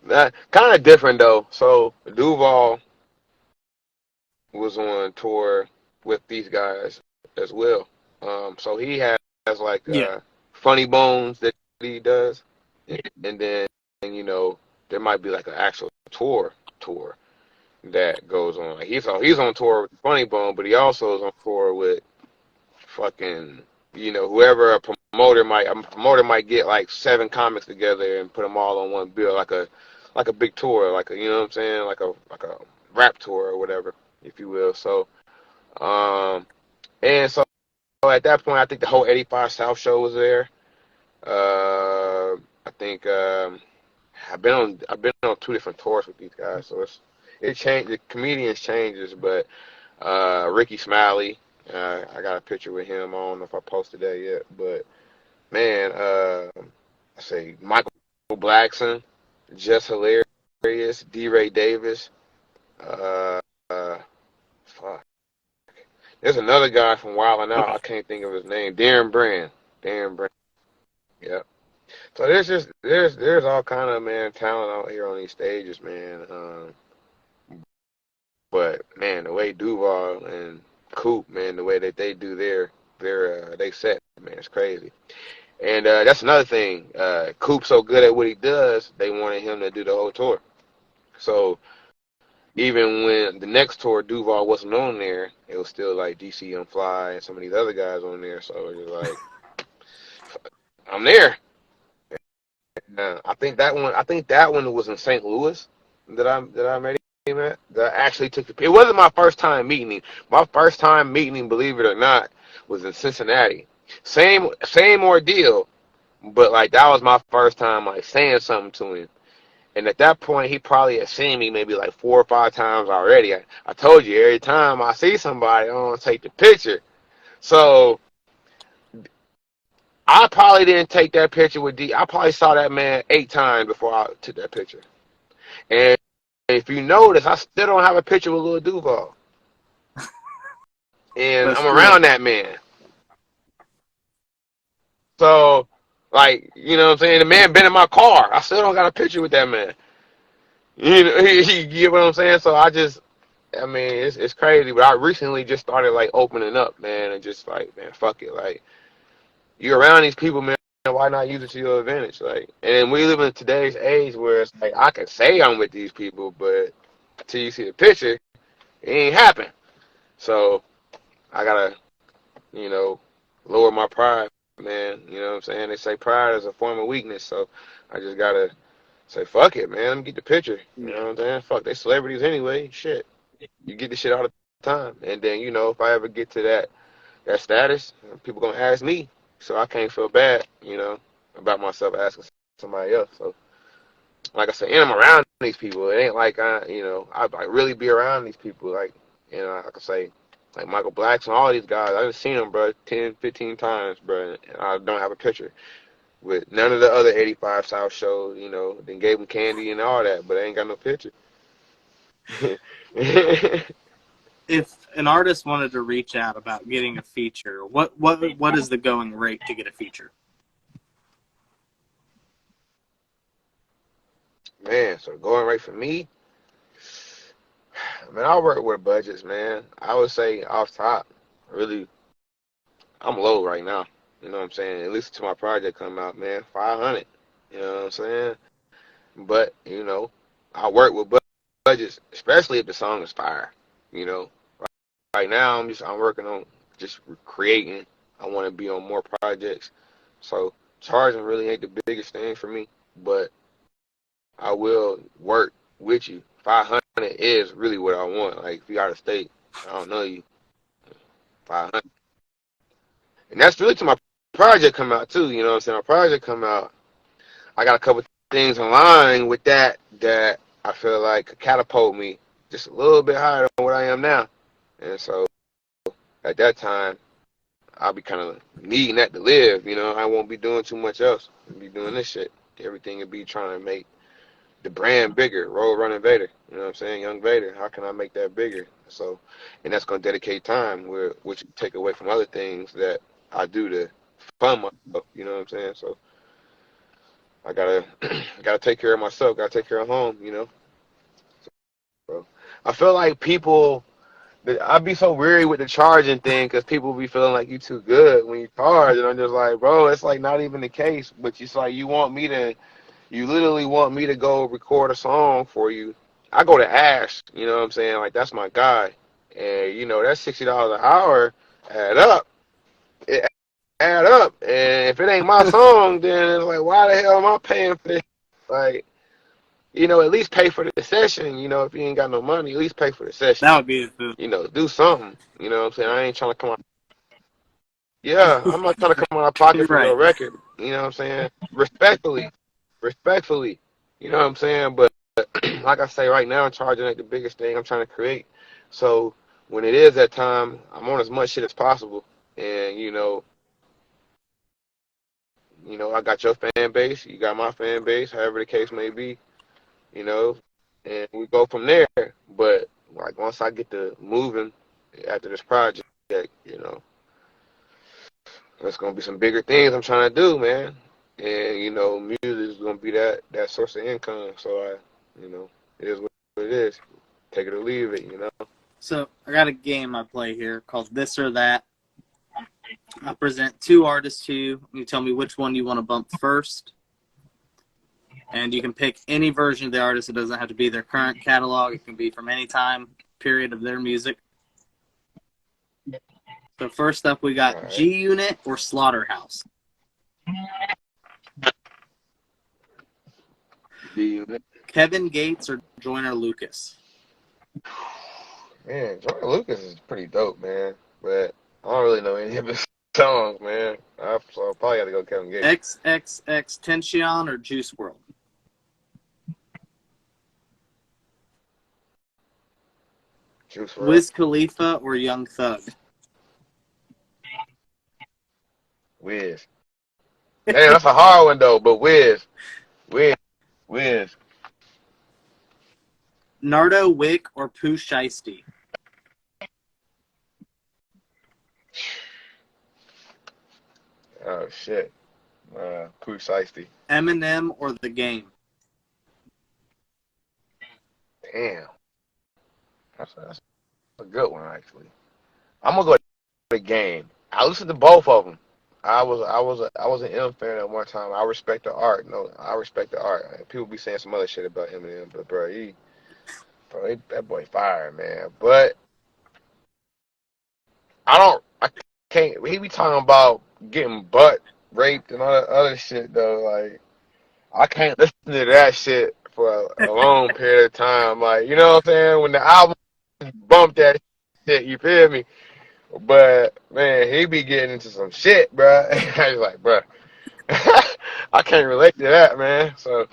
Speaker 2: That kind of different though. So Duval was on tour with these guys as well. So he has like
Speaker 1: Yeah.
Speaker 2: funny bones that he does, and then there might be like an actual tour that goes on. Like he's on tour with Funny Bone, but he also is on tour with fucking whoever a promoter might get like 7 comics together and put them all on one bill, like a big tour, like a, you know what I'm saying, like a rap tour or whatever, if you will. So and so at that point, I think the whole 85 South show was there. I think I've been on 2 different tours with these guys, so it changed. The comedians changes, but Ricky Smiley, I got a picture with him. I don't know if I posted that yet, but man, I say Michael Blackson, just hilarious. D. Ray Davis, uh, uh, fuck. There's another guy from Wild 'N Out.
Speaker 1: Okay.
Speaker 2: I can't think of his name. Darren Brand. Darren Brand. Yep. So there's all kind of, man, talent out here on these stages, man. But man, the way Duval and Coop, man, the way that they do they set, man, it's crazy. And that's another thing. Coop's so good at what he does, they wanted him to do the whole tour. So even when the next tour Duval wasn't on there, it was still like DC Young Fly and some of these other guys on there. So it was like I'm there. I think that one. I think that one was in St. Louis that I met him at. That I actually took the. It wasn't my first time meeting him. My first time meeting him, believe it or not, was in Cincinnati. Same ordeal, but like that was my first time like saying something to him. And at that point, he probably had seen me maybe like 4 or 5 times already. I told you every time I see somebody, I don't take the picture. So I probably didn't take that picture with D. I probably saw that man 8 times before I took that picture. And if you notice, I still don't have a picture with Lil Duval. And
Speaker 1: That's
Speaker 2: I'm
Speaker 1: real.
Speaker 2: around that man. So, like, you know what I'm saying? The man been in my car. I still don't got a picture with that man. You know, you get what I'm saying? So I mean, it's crazy. But I recently just started, like, opening up, man. And just, like, man, fuck it. Like, you're around these people, man. Why not use it to your advantage? Like, and we live in today's age where it's like, I can say I'm with these people, but until you see the picture, it ain't happen. So, I gotta, you know, lower my pride, man. You know what I'm saying? They say pride is a form of weakness, so I just gotta say, fuck it, man. Let me get the picture. You know
Speaker 1: Yeah.
Speaker 2: what I'm saying? Fuck, they celebrities anyway. Shit, you get the shit all the time. And then, you know, if I ever get to that status, people gonna ask me, so I can't feel bad, you know, about myself asking somebody else. So, like I said, and I'm around these people. It ain't like I like really be around these people. Like, you know, like I say, like Michael Blacks and all these guys. I just seen them, bro, 10, 15 times, bro, and I don't have a picture with none of the other 85 South shows. You know, then gave them candy and all that, but I ain't got no picture.
Speaker 1: If an artist wanted to reach out about getting a feature, what is the going rate to get a feature?
Speaker 2: Man, so going right for me, man, I work with budgets, man. I would say off top, really, I'm low right now. You know what I'm saying? At least till my project come out, man, 500. You know what I'm saying? But you know, I work with budgets, especially if the song is fire. You know, right now I'm working on just creating. I want to be on more projects, so charging really ain't the biggest thing for me. But I will work with you. 500 is really what I want. Like if you out of state, I don't know you. 500, and that's really to my project come out too. You know what I'm saying? My project come out. I got a couple things in line with that I feel like could catapult me just a little bit higher than what I am now. And so at that time, I'll be kind of needing that to live. You know, I won't be doing too much else. I'll be doing this shit. Everything will be trying to make the brand bigger. Road running Vader. You know what I'm saying? Young Vader. How can I make that bigger? So, and that's gonna dedicate time, which take away from other things that I do to fund myself. You know what I'm saying? So I gotta gotta take care of myself. Gotta take care of home. You know. So I feel like people. I'd be so weary with the charging thing because people be feeling like you too good when you charge, and I'm just like, bro, it's like not even the case. But it's like you literally want me to go record a song for you. I go to Ash, you know what I'm saying? Like that's my guy, and you know that $60 an hour add up. It add up, and if it ain't my song, then it's like, why the hell am I paying for this? Like, you know, at least pay for the session. You know, if you ain't got no money, at least pay for the session.
Speaker 1: That would be the
Speaker 2: You know, do something. You know what I'm saying? I ain't trying to come out. Yeah, I'm not trying to come out of pocket
Speaker 1: you're
Speaker 2: for your
Speaker 1: right.
Speaker 2: record. You know what I'm saying? Respectfully, respectfully. You know what I'm saying? But like I say, right now, charging ain't the biggest thing I'm trying to create. So when it is that time, I'm on as much shit as possible. And I got your fan base, you got my fan base, however the case may be. You know, and we go from there. But like once I get to moving after this project, you know, there's gonna be some bigger things I'm trying to do, man. And music is gonna be that source of income. So it is what it is. Take it or leave it, you know.
Speaker 1: So I got a game I play here called This or That. I present two artists to you. You tell me which one you want to bump first. And you can pick any version of the artist. It doesn't have to be their current catalog. It can be from any time period of their music. So first up, we
Speaker 2: All
Speaker 1: got
Speaker 2: right.
Speaker 1: G Unit or Slaughterhouse. Kevin Gates or Joyner Lucas?
Speaker 2: Man, Jordan Lucas is pretty dope, man. But I don't really know any of his songs, man. So I probably got to go Kevin Gates.
Speaker 1: XXX Tentacion or Juice World?
Speaker 2: Juice WRLD.
Speaker 1: Wiz Khalifa or Young Thug?
Speaker 2: Wiz. Damn, that's a hard one though. But Wiz.
Speaker 1: Nardo Wick or Pooh Shiesty?
Speaker 2: Oh shit. Precisely.
Speaker 1: Eminem or The Game?
Speaker 2: Damn. That's a good one actually. I'm gonna go with The Game. I listened to both of them. I was an M fan at one time. I respect the art. No, I respect the art. People be saying some other shit about Eminem, but that boy fire, man. But I can't. He be talking about getting butt raped and all that other shit though. Like I can't listen to that shit for a long period of time. Like you know what I'm saying? When the album bump that shit, you feel me? But man, he be getting into some shit, bruh. I was like, bruh, I can't relate to that, man. So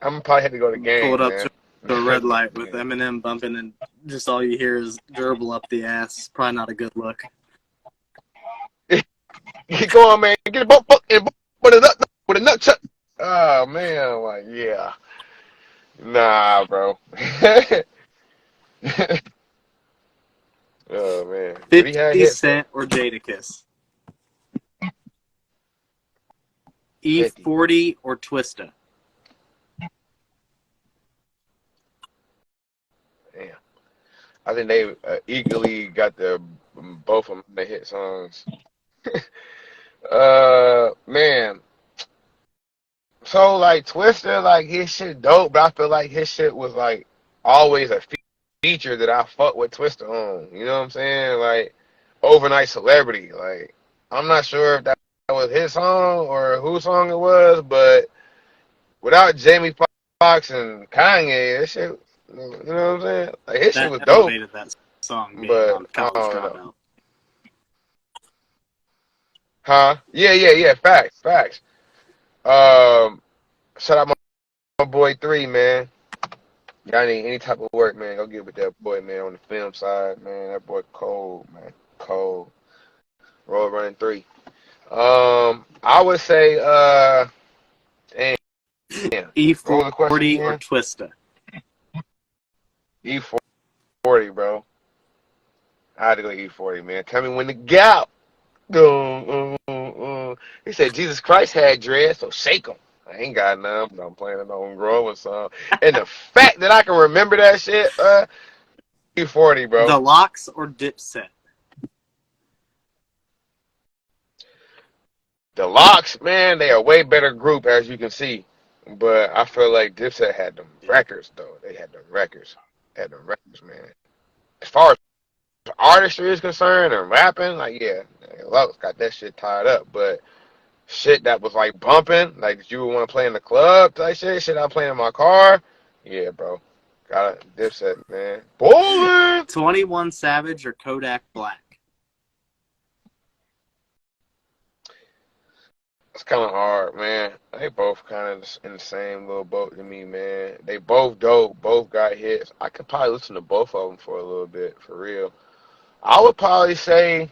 Speaker 2: I'm probably had to go to
Speaker 1: Pulled
Speaker 2: Game,
Speaker 1: up to
Speaker 2: man.
Speaker 1: a red light with Eminem bumping and just all you hear is gerbil up the ass. Probably not a good look.
Speaker 2: Keep going, man. Get a bump and with a nut chuck. Oh man, I'm like, yeah, nah, bro. Oh man, but he had
Speaker 1: 50
Speaker 2: hits though.
Speaker 1: Cent or Jadakiss?
Speaker 2: 50.
Speaker 1: E40 or Twista?
Speaker 2: Damn. I think they equally got the both of them the hit songs. Man. So like Twister, like his shit dope, but I feel like his shit was like always a feature that I fuck with Twister on. You know what I'm saying? Like overnight celebrity. Like I'm not sure if that was his song or whose song it was, but without Jamie Foxx and Kanye, that shit. You know what I'm saying? Like his shit
Speaker 1: That
Speaker 2: was dope,
Speaker 1: elevated that song being
Speaker 2: but
Speaker 1: on
Speaker 2: I
Speaker 1: College
Speaker 2: don't know.
Speaker 1: Dropout.
Speaker 2: Huh? Yeah. Facts. Um, shout out my boy 3, man. Y'all need any type of work, man, go get with that boy, man, on the film side, man. That boy cold, man. Cold. Roll running 3. I would say, damn. What was the question
Speaker 1: E40 or
Speaker 2: again?
Speaker 1: Twista?
Speaker 2: E40, bro. I had to go E40, man. Tell me when the gap go. He said Jesus Christ had dreads, so shake 'em. I ain't got none, but I'm planning on growing some. And the fact that I can remember that shit, E40, bro.
Speaker 1: The Locks or Dipset?
Speaker 2: The Locks, man, they are a way better group, as you can see. But I feel like Dipset had them records, though. They had them records. Man. As far as artistry is concerned and rapping, like, yeah, Locks got that shit tied up. But shit that was, like, bumping, like, that you would want to play in the club type shit I'm playing in my car, yeah, bro. Got a Dipset, man. Bowling!
Speaker 1: 21 Savage or Kodak Black?
Speaker 2: It's kind of hard, man. They both kind of in the same little boat to me, man. They both dope, both got hits. I could probably listen to both of them for a little bit, for real. I would probably say,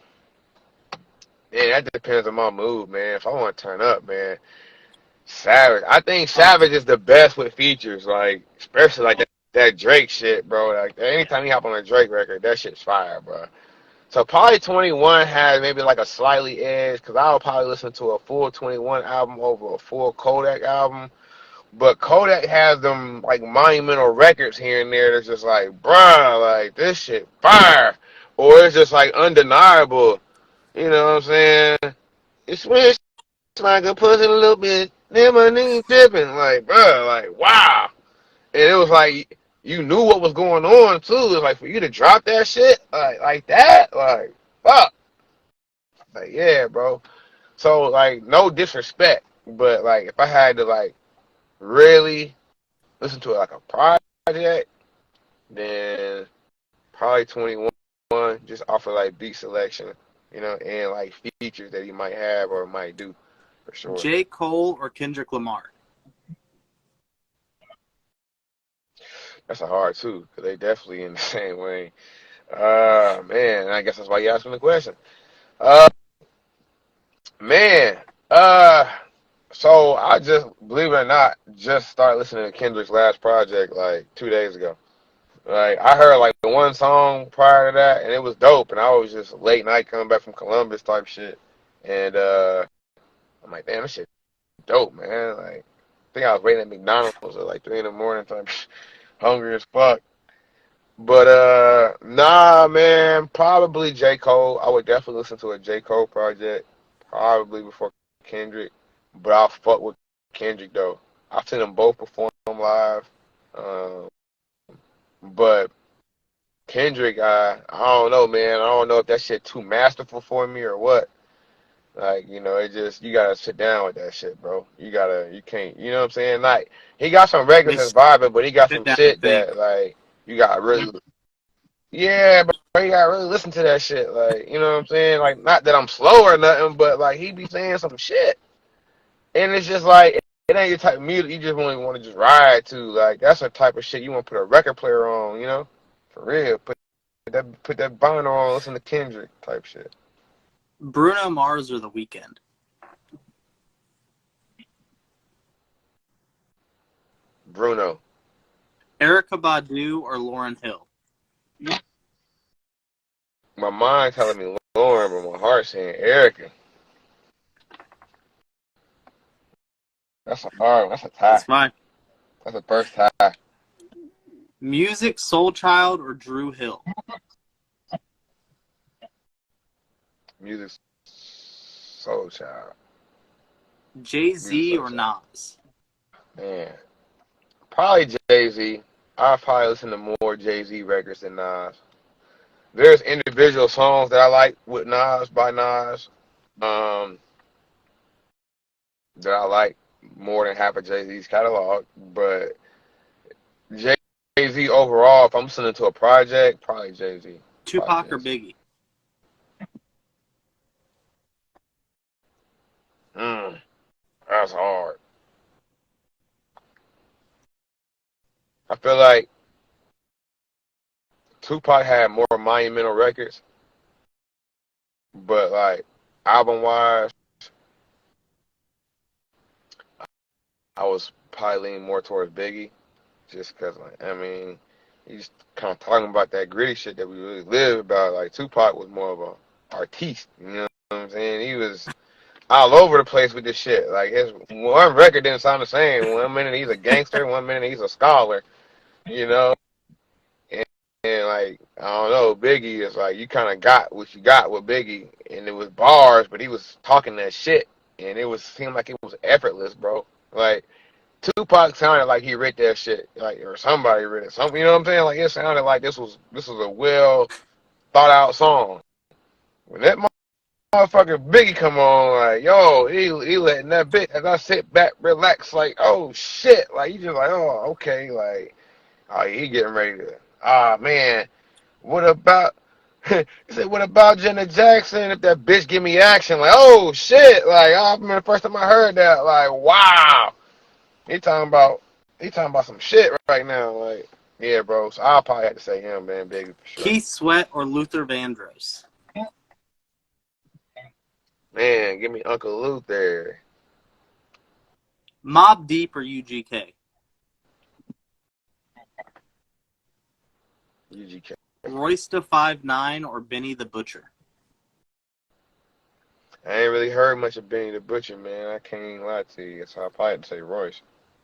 Speaker 2: man, that depends on my mood, man. If I want to turn up, man, Savage. I think Savage is the best with features, like especially like that Drake shit, bro. Like anytime you hop on a Drake record, that shit's fire, bro. So probably 21 has maybe like a slightly edge because I would probably listen to a full 21 album over a full Kodak album. But Kodak has them like monumental records here and there that's just like, bruh, like this shit fire. Or it's just like undeniable. You know what I'm saying? It's rich like a pussy a little bit. Then my nigga dipping. Like, bruh, like, wow. And it was like you knew what was going on too. It was like for you to drop that shit like that, like fuck. Like yeah, bro. So like, no disrespect, but like, if I had to like really listen to it like a project, then probably 21, just off of like beat selection, and like features that he might have or might do for sure.
Speaker 1: J. Cole or Kendrick Lamar?
Speaker 2: That's a hard too, because they definitely in the same way. Man, I guess that's why you asking the question. Uh, man, uh, so I just, believe it or not, just started listening to Kendrick's last project like 2 days ago. Like I heard like the one song prior to that, and it was dope. And I was just late night coming back from Columbus type shit, and I'm like, damn, this shit dope, man. Like, I think I was waiting at McDonald's at like 3 in the morning, type, hungry as fuck. But nah, man, probably J. Cole. I would definitely listen to a J. Cole project, probably before Kendrick. But I'll fuck with Kendrick though. I've seen them both perform live. Um, but Kendrick, I don't know, man. I don't know if that shit too masterful for me or what. Like, it just, you gotta sit down with that shit, bro. You can't, you know what I'm saying? Like, he got some records
Speaker 1: They
Speaker 2: that's vibing, but he got
Speaker 1: sit
Speaker 2: some
Speaker 1: down and
Speaker 2: shit
Speaker 1: think.
Speaker 2: that, like, you gotta really, yeah, but you gotta really listen to that shit. Like, you know what I'm saying? Like, not that I'm slow or nothing, but, like, he be saying some shit. And it's just like, it ain't your type of music you just really want to just ride to. Like, that's the type of shit you want to put a record player on, For real. Put that vinyl on, listen to Kendrick type shit.
Speaker 1: Bruno Mars or The Weeknd?
Speaker 2: Bruno.
Speaker 1: Erica Badu or Lauryn Hill?
Speaker 2: My mind telling me Lauren, but my heart saying Erica. That's a hard one. That's a
Speaker 1: That's
Speaker 2: tie.
Speaker 1: fine.
Speaker 2: That's a first tie.
Speaker 1: Music Soul Child or Drew Hill?
Speaker 2: Music Soul Child. Music
Speaker 1: Jay-Z
Speaker 2: Soul
Speaker 1: or
Speaker 2: Child.
Speaker 1: Nas?
Speaker 2: Man. Probably Jay-Z. I probably listen to more Jay-Z records than Nas. There's individual songs that I like with Nas by Nas. Um, that I like more than half of Jay-Z's catalog. But Jay-Z overall, if I'm listening to a project, probably Jay-Z. Probably
Speaker 1: Tupac or
Speaker 2: Jay-Z.
Speaker 1: Biggie?
Speaker 2: Mm, that's hard. I feel like Tupac had more monumental records, but like album wise, I was probably leaning more towards Biggie, just because like I mean, he's kind of talking about that gritty shit that we really live about. Like Tupac was more of a artiste, you know what I'm saying? He was all over the place with this shit. Like his one record didn't sound the same. One minute he's a gangster, one minute he's a scholar, you know. And like I don't know, Biggie is like you kind of got what you got with Biggie, and it was bars, but he was talking that shit, and it was seemed like it was effortless, bro. Like Tupac sounded like he wrote that shit, like or somebody wrote it, something. You know what I'm saying? Like it sounded like this was a well thought out song. When that motherfucker Biggie come on, like yo, he letting that bit as I sit back, relax, like oh shit, like you just like oh okay, like oh he getting ready to man. What about he said, what about Janet Jackson? If that bitch give me action, like, oh shit. Like, I remember the first time I heard that, like, wow. He talking about he talking about some shit right now. Like, yeah, bro. So I'll probably have to say him, man, Biggie for sure.
Speaker 1: Keith Sweat or Luther Vandross?
Speaker 2: Man, give me Uncle Luther.
Speaker 1: Mobb Deep or UGK?
Speaker 2: UGK.
Speaker 1: Royce da 5'9" or Benny the Butcher?
Speaker 2: I ain't really heard much of Benny the Butcher, man. I can't even lie to you. So I'll probably have to say Royce.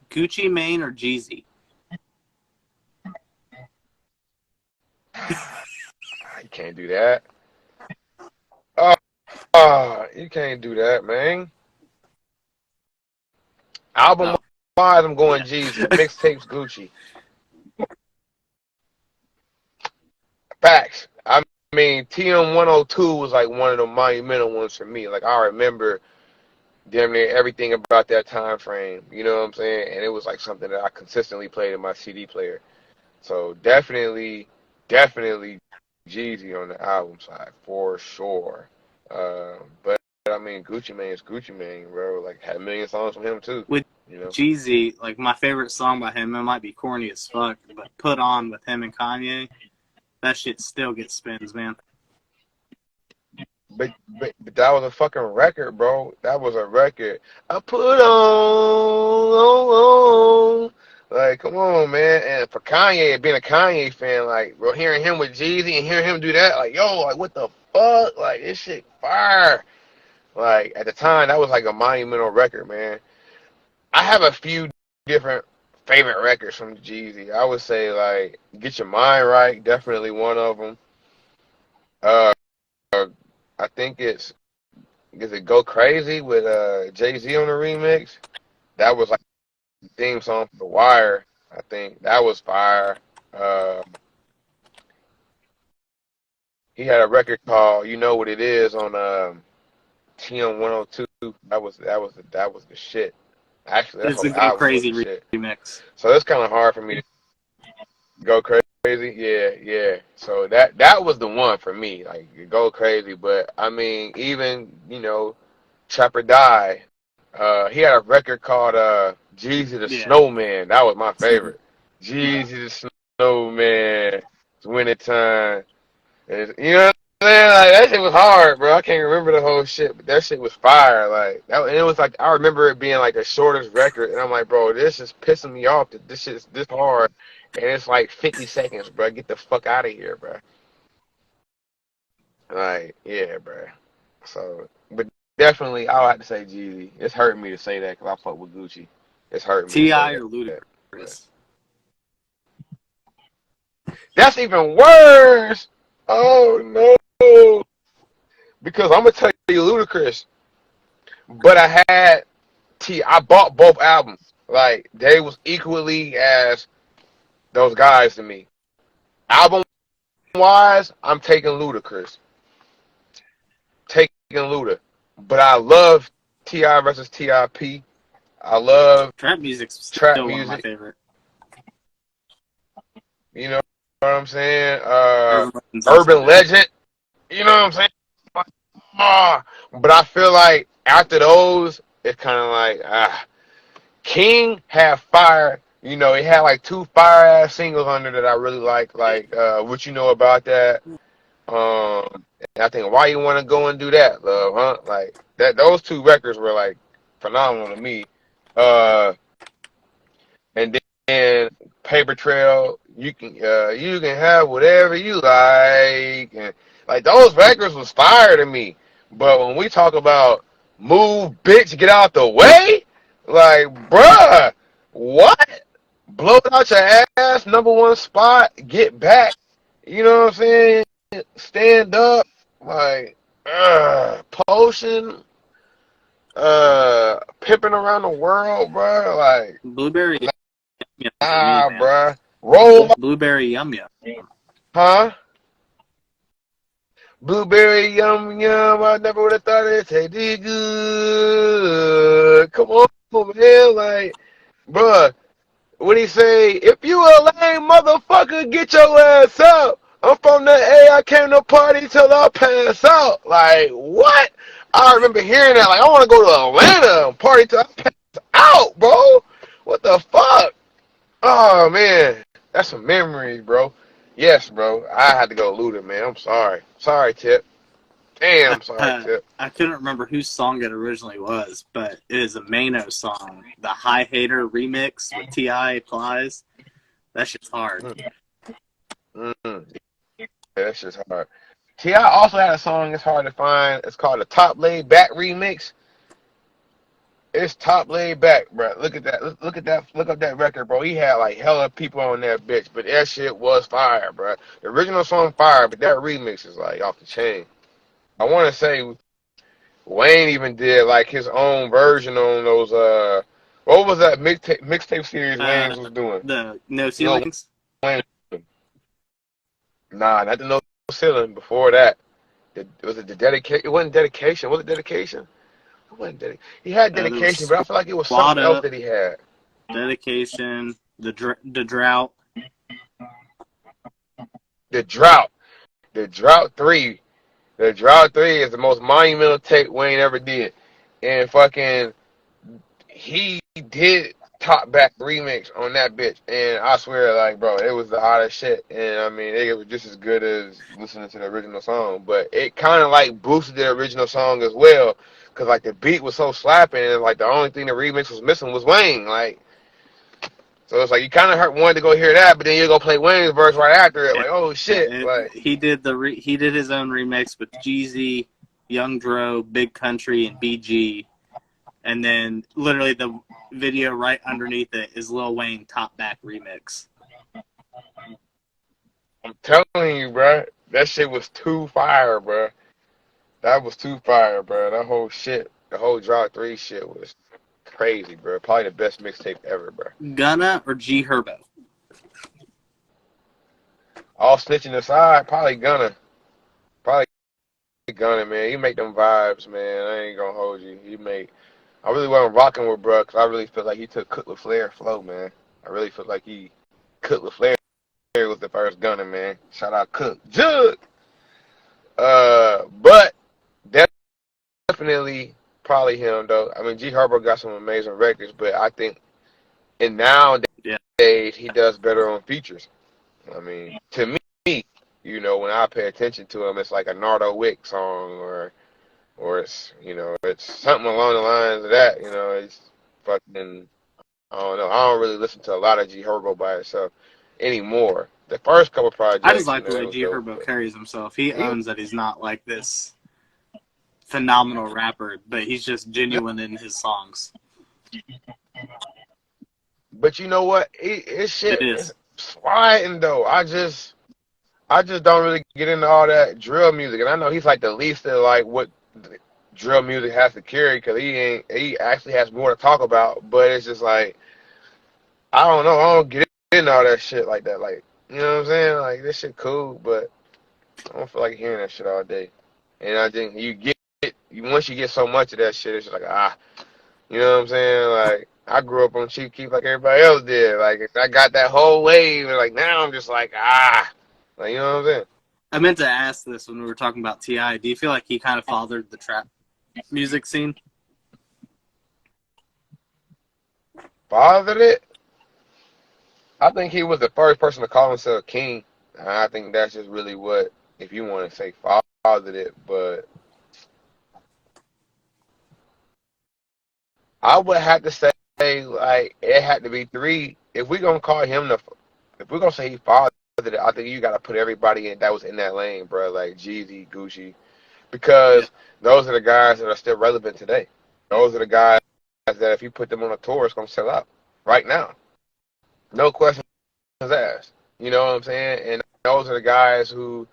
Speaker 1: Gucci Mane or Jeezy?
Speaker 2: You can't do that. Oh, you can't do that, man. Album
Speaker 1: Oh,
Speaker 2: wise, I'm going
Speaker 1: yeah.
Speaker 2: Jeezy. Mixtapes Gucci. Facts. I mean, TM 102 was like one of the monumental ones for me. Like I remember damn near everything about that time frame. You know what I'm saying? And it was like something that I consistently played in my CD player. So definitely Jeezy on the album side for sure. But I mean, Gucci Mane is Gucci Mane, bro. Like had a million songs from him too.
Speaker 1: With
Speaker 2: You know.
Speaker 1: Jeezy, like my favorite song by him, it might be corny as fuck, but "Put On" with him and Kanye, that shit still gets spins, man.
Speaker 2: But that was a fucking record, bro. That was a record. I put on. Like, come on, man. And for Kanye, being a Kanye fan, like, bro, hearing him with Jeezy and hearing him do that, like, yo, like, what the fuck? Like, this shit fire. Like, at the time, that was like a monumental record, man. I have a few different favorite records from Jeezy. I would say, like, Get Your Mind Right, definitely one of them. Uh, I think is it Go Crazy with Jay-Z on the remix? That was like the theme song for The Wire. I think that was fire. Uh, he had a record called You Know What It Is on TM 102. That was the shit. Actually, that
Speaker 1: It's a
Speaker 2: whole
Speaker 1: Go
Speaker 2: album was
Speaker 1: Crazy
Speaker 2: the shit.
Speaker 1: remix.
Speaker 2: So it's kind of hard for me to go crazy. Yeah, yeah. So that was the one for me. Like Go Crazy. But I mean, even Trapper Die. He had a record called Jeezy the
Speaker 1: Yeah.
Speaker 2: Snowman. That was my favorite. Jeezy the Snowman. It's wintertime. You know what I'm saying? Like that shit was hard, bro. I can't remember the whole shit, but that shit was fire. Like that, and it was like I remember it being like the shortest record, and I'm like, bro, this is pissing me off that this shit's this hard, and it's like 50 seconds, bro. Get the fuck out of here, bro. Like, yeah, bro. So, but definitely, I would have to say Jeezy. It's hurting me to say that because I fuck with Gucci. It's hurting me to say
Speaker 1: T.I.
Speaker 2: that.
Speaker 1: or
Speaker 2: But
Speaker 1: Ludacris?
Speaker 2: that's even worse. Oh no. Because I'm gonna tell you, Ludacris. But I bought both albums. Like they was equally as those guys to me. Album wise, I'm taking Ludacris, taking Luda. But I love Ti versus Tip. I love
Speaker 1: Trap music's
Speaker 2: trap
Speaker 1: still one of my
Speaker 2: music.
Speaker 1: favorite.
Speaker 2: You know what I'm saying?
Speaker 1: Urban Legend's also
Speaker 2: Urban
Speaker 1: good.
Speaker 2: Legend. You know what I'm saying? But I feel like after those, it's kind of like King had fire. You know, he had like two fire ass singles under that I really like What You Know About That. And I think Why You Wanna Go and Do That, Love, huh? Like that. Those two records were like phenomenal to me. Uh, and then Paper Trail, you can have whatever you like, and like those records was fire to me. But when we talk about move, bitch, get out the way, like, bruh, what? Blow it out your ass, number one spot, get back. You know what I'm saying? Stand up, like, potion, pimping around the world, bruh. Like,
Speaker 1: Blueberry Yum Yum for me,
Speaker 2: nah,
Speaker 1: man.
Speaker 2: bruh. Roll,
Speaker 1: Blueberry Yum Yum.
Speaker 2: huh? Blueberry yum yum. I never would have thought it tasted good. Come on, man. Like, bruh, what he say? If you a lame motherfucker, get your ass out. I'm from the A. I came to party till I pass out. Like, what? I remember hearing that. Like, I want to go to Atlanta and party till I pass out, bro. What the fuck? Oh man, that's some memories, bro. Yes, bro. I had to go Luda, man. I'm sorry. Sorry, Tip. Damn, sorry, Tip.
Speaker 1: I couldn't remember whose song it originally was, but it is a Mano song. The High Hater remix with T.I. applies. That shit's hard.
Speaker 2: Mm-hmm. Yeah, that's just hard. T.I. also had a song that's hard to find. It's called the Top Laid Back remix. It's top laid back, bro. Look at that. Look at that. Look up that record, bro. He had like hella people on that bitch, but that shit was fire, bro. The original song fire, but that remix is like off the chain. I want to say Wayne even did like his own version on those. What was that mixtape series Wayne
Speaker 1: Uh,
Speaker 2: was doing?
Speaker 1: the No
Speaker 2: Lil
Speaker 1: Ceilings.
Speaker 2: Wayne. Nah, not the No Ceiling. Before that, was it the dedication? It wasn't dedication. Was it dedication? It wasn't he had
Speaker 1: There
Speaker 2: dedication,
Speaker 1: was
Speaker 2: but I feel like it was
Speaker 1: Squad
Speaker 2: something else
Speaker 1: Up,
Speaker 2: that he had.
Speaker 1: Dedication, the Drought.
Speaker 2: The drought, the drought three, the drought three is the most monumental tape Wayne ever did, and fucking he did top back remix on that bitch, and I swear, like, bro, it was the hottest shit, and I mean, it was just as good as listening to the original song, but it kind of like boosted the original song as well, cause like the beat was so slapping, and like the only thing the remix was missing was Wayne, like, so it's like you kind of wanted to go hear that, but then you go play Wayne's verse right after it,
Speaker 1: Yeah,
Speaker 2: like, oh shit, like,
Speaker 1: he did he did his own remix with Jeezy, Young Dro, Big Country, and BG, and then literally the video right underneath it is Lil Wayne top back remix.
Speaker 2: I'm telling you, bro, that shit was too fire, bro. That was too fire, bro. That whole shit, the whole Drought 3 shit was crazy, bro. Probably the best mixtape ever, bro.
Speaker 1: Gunna or G Herbo?
Speaker 2: All snitching aside, probably Gunna, man. He make them vibes, man. I ain't gonna hold you. I really wasn't rocking with bro, cause I really feel like he took Cook LaFleur flow, man. I really feel like Cook LaFleur was the first Gunna, man. Shout out Cook. Jug! But definitely probably him though. I mean, G Herbo got some amazing records, but I think and nowadays
Speaker 1: Yeah,
Speaker 2: he does better on features. I mean, to me, when I pay attention to him, it's like a Nardo Wick song or it's something along the lines of that. It's fucking I don't know. I don't really listen to a lot of G Herbo by itself anymore. The first couple
Speaker 1: I just
Speaker 2: projects,
Speaker 1: like the
Speaker 2: it
Speaker 1: way
Speaker 2: was
Speaker 1: G
Speaker 2: dope,
Speaker 1: Herbo
Speaker 2: but
Speaker 1: carries himself. He
Speaker 2: he,
Speaker 1: owns that he's not like this phenomenal rapper, but he's just genuine in his songs.
Speaker 2: but you know what? His
Speaker 1: It
Speaker 2: shit is
Speaker 1: is.
Speaker 2: sliding though. I just don't really get into all that drill music, and I know he's like the least of like what drill music has to carry because he actually has more to talk about. But it's just like I don't know, I don't get into all that shit like that. Like you know what I'm saying? Like this shit cool, but I don't feel like hearing that shit all day. And I think once you get so much of that shit, it's just like you know what I'm saying? Like I grew up on Chief Keef like everybody else did. Like I got that whole wave, and like now I'm just like like you know what I'm saying?
Speaker 1: I meant to ask this when we were talking about T.I. Do you feel like he kind of fathered the trap music scene?
Speaker 2: Bothered it? I think he was the first person to call himself king. And I think that's just really what, if you want to say bothered it, but I would have to say like it had to be three. If we're gonna say he fathered it, I think you got to put everybody in that was in that lane, bro. Like Jeezy, Gucci,
Speaker 1: Yeah.
Speaker 2: because those are the guys that are still relevant today. Those are the guys that if you put them on a tour, it's gonna sell out right now, no questions asked. You know what I'm saying? And those are the guys who,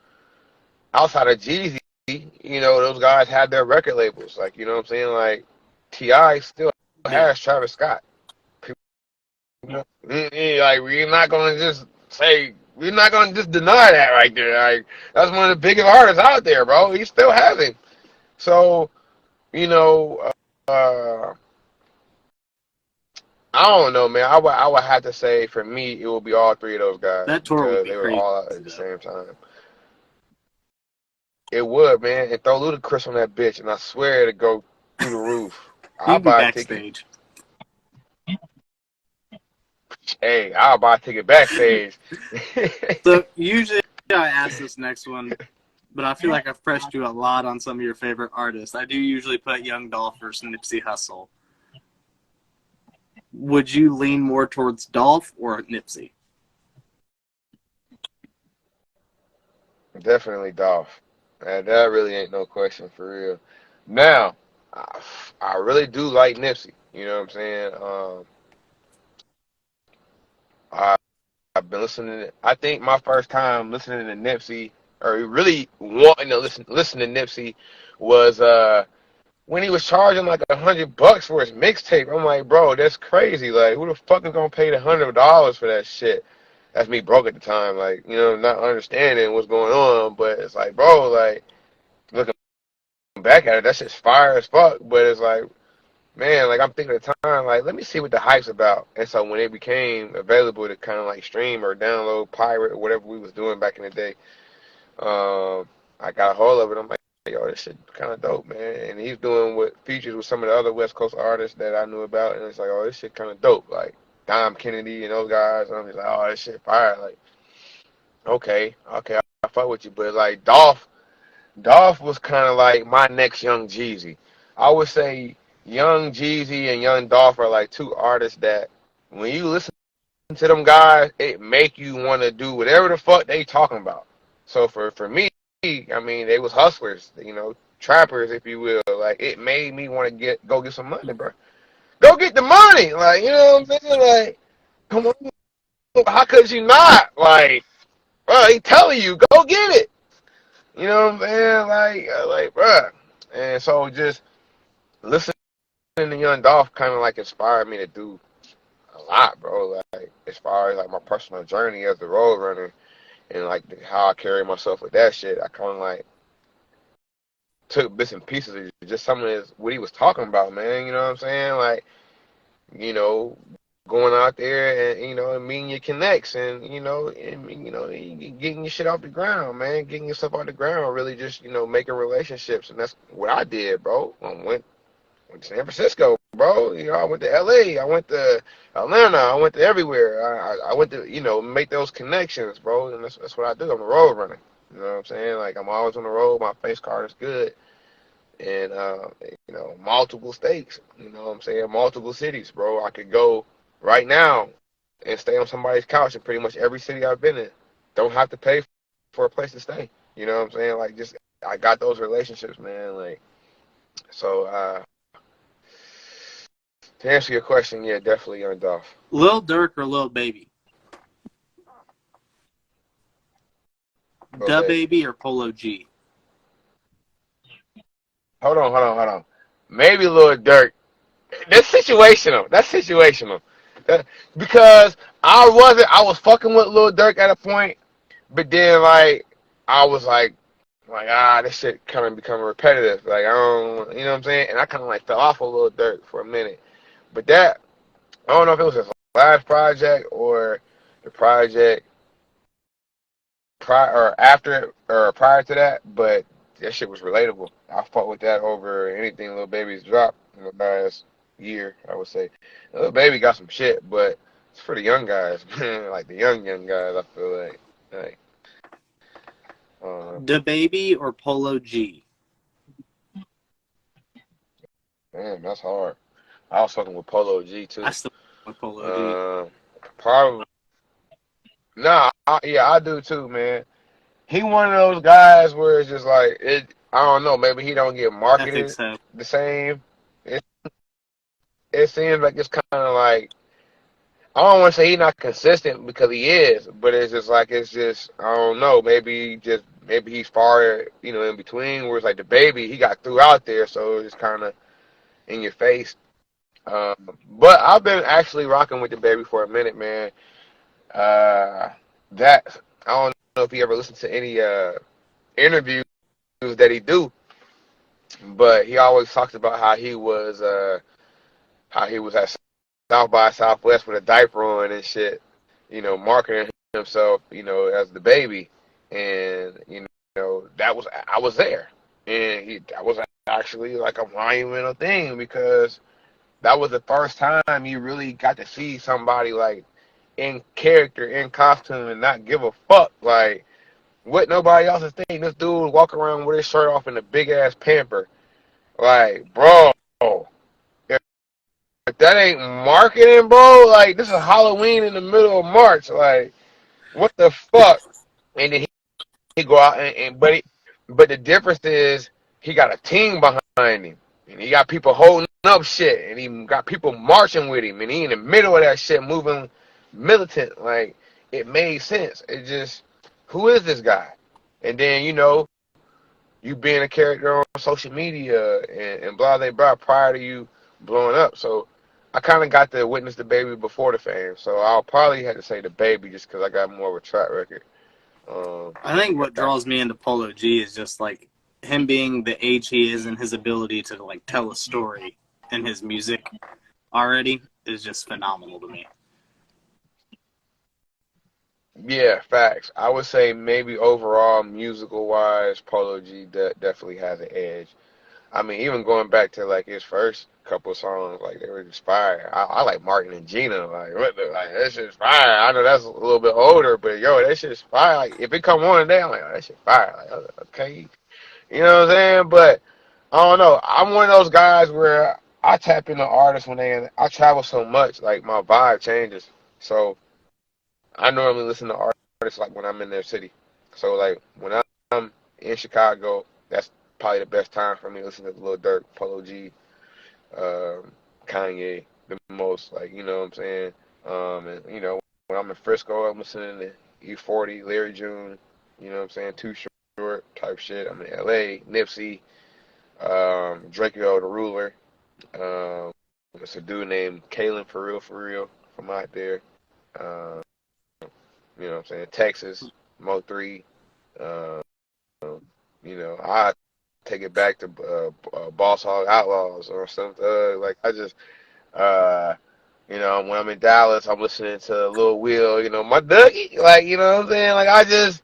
Speaker 2: outside of Jeezy, those guys had their record labels. Like, you know what I'm saying? Like, T.I. still
Speaker 1: Yeah.
Speaker 2: has Travis Scott. Like, we're not gonna just deny that right there. Like, that's one of the biggest artists out there, bro. He still has him. So, you know, uh, I don't know, man. I would have to say for me, it would be all three of those guys
Speaker 1: That tour would
Speaker 2: because
Speaker 1: be
Speaker 2: they were
Speaker 1: crazy,
Speaker 2: all out at the
Speaker 1: though.
Speaker 2: same time. It would, man. And throw Ludacris on that bitch, and I swear it'd go through the roof. I'll
Speaker 1: He'd be
Speaker 2: buy a ticket.
Speaker 1: backstage.
Speaker 2: Hey, I'll buy a ticket backstage.
Speaker 1: So usually I ask this next one, but I feel like I've pressed you a lot on some of your favorite artists. I do usually put Young Dolph versus Nipsey Hussle. Would you lean more towards Dolph or Nipsey?
Speaker 2: Definitely Dolph. That really ain't no question for real. Now, I really do like Nipsey. You know what I'm saying? I, I've been listening. I think my first time listening to Nipsey, or really wanting to listen to Nipsey, was when he was charging like $100 for his mixtape. I'm like, bro, that's crazy. Like, who the fuck is gonna pay $100 for that shit? That's me broke at the time, like, not understanding what's going on. But it's like, bro, like, looking back at it, that shit's fire as fuck. But it's like, man, like I'm thinking at the time, like let me see what the hype's about. And so when it became available to kind of like stream or download, pirate or whatever we was doing back in the day, I got a hold of it. I'm like, yo, this shit kind of dope, man. And he's doing what features with some of the other West Coast artists that I knew about, and it's like, oh, this shit kind of dope, like Dom Kennedy and those guys. And I'm just like, oh, this shit fire. Like, okay, I fuck with you, but like Dolph was kind of like my next Young Jeezy. I would say Young Jeezy and Young Dolph are like two artists that when you listen to them guys, it make you want to do whatever the fuck they talking about. So for me, I mean, they was hustlers, trappers, if you will. Like it made me want to go get some money, bro. Go get the money, like you know what I'm saying? Like, come on, how could you not? Like, bro, he telling you, go get it. You know what I'm saying? Like, bro. And so just listening to Young Dolph kind of like inspired me to do a lot, bro. Like as far as like my personal journey as a road runner and like how I carry myself with that shit, I kind of like took bits and pieces of just some of his, what he was talking about, man. You know what I'm saying? Like, you know, going out there and and meeting your connects and getting your shit off the ground, man. Getting yourself off the ground, really just making relationships, and that's what I did, bro. I went to San Francisco, bro. I went to LA, I went to Atlanta, I went to everywhere. I went to make those connections, bro, and that's what I do. I'm a road runner. You know what I'm saying? Like I'm always on the road. My face card is good. And multiple states, what I'm saying, multiple cities, bro. I could go right now and stay on somebody's couch in pretty much every city I've been in. Don't have to pay for a place to stay. You know what I'm saying? Like just I got those relationships, man. Like so to answer your question, yeah, definitely Young Dolph.
Speaker 1: Lil Durk or Lil Baby?
Speaker 2: Lil
Speaker 1: Da
Speaker 2: Baby.
Speaker 1: Baby or Polo G?
Speaker 2: Hold on. Maybe Lil Durk. That's situational. Because I was fucking with Lil Durk at a point, but then like I was like this shit kind of become repetitive. Like I don't, you know what I'm saying? And I kind of like fell off a Lil Durk for a minute. But that I don't know if it was his last project or the project prior to that, but that shit was relatable. I fought with that over anything Lil Baby's dropped in the last year, I would say. Lil Baby got some shit, but it's for the young guys, man. Like the young guys, I feel like
Speaker 1: Da Baby or Polo G?
Speaker 2: man, that's hard. I was fucking with Polo G
Speaker 1: I
Speaker 2: too.
Speaker 1: still with Polo G.
Speaker 2: Uh, Probably. Nah, yeah, I do too, man. He one of those guys where it's just like it. I don't know. Maybe he don't get
Speaker 1: I think
Speaker 2: marketed
Speaker 1: so.
Speaker 2: the same. It, it seems like it's kind of like I don't want to say he's not consistent because he is, but it's just like it's just I don't know. Maybe he's far in between. Where it's like the baby he got threw out there, so it's kind of in your face. Um, but I've been actually rocking with the baby for a minute, man. Uh, that I don't know if you ever listened to any interviews that he do, but he always talks about how he was at South by Southwest with a diaper on and shit, marketing himself, as the baby, and that was I was there, and that was actually like a monumental thing because that was the first time you really got to see somebody like in character, in costume, and not give a fuck like what nobody else is thinking. This dude walk around with his shirt off in a big ass pamper, like bro. If that ain't marketing, bro, like this is Halloween in the middle of March. Like, what the fuck? And then he go out but the difference is he got a team behind him, and he got people holding up shit, and he got people marching with him, and he in the middle of that shit, moving militant. Like, it made sense. It just, who is this guy? And then you being a character on social media and blah blah blah prior to you blowing up. So I kind of got to witness the baby before the fame. So I'll probably have to say the baby just because I got more of a track record.
Speaker 1: I think
Speaker 2: But
Speaker 1: what draws me into Polo G is just like him being the age he is and his ability to like tell a story in his music already is just phenomenal to me.
Speaker 2: Yeah, facts. I would say maybe overall, musical wise, Polo G definitely has an edge. I mean, even going back to like his first couple songs, like they were just fire. I like Martin and Gina, like like that shit's fire. I know that's a little bit older, but yo, that shit's fire. Like if it come on today, I'm like, oh, that shit fire. Like okay, you know what I'm saying? But I don't know. I'm one of those guys where I tap into artists when I travel so much, like my vibe changes. So I normally listen to artists like when I'm in their city. So like when I'm in Chicago, that's probably the best time for me to listen to Lil Durk, Polo G, um, Kanye, the most. Like you know what I'm saying. And you know when I'm in Frisco, I'm listening to E40, Larry June. You know what I'm saying. Too Short type shit. I'm in LA, Nipsey, Draco the Ruler. Um, it's a dude named Kalen for real, from out there. Um, you know what I'm saying? Texas, Mo 3. Um, you know, I take it back to Boss Hog Outlaws or something. Like, I just, uh, you know, when I'm in Dallas, I'm listening to Lil Will, you know, my Dougie. Like, you know what I'm saying? Like, I just,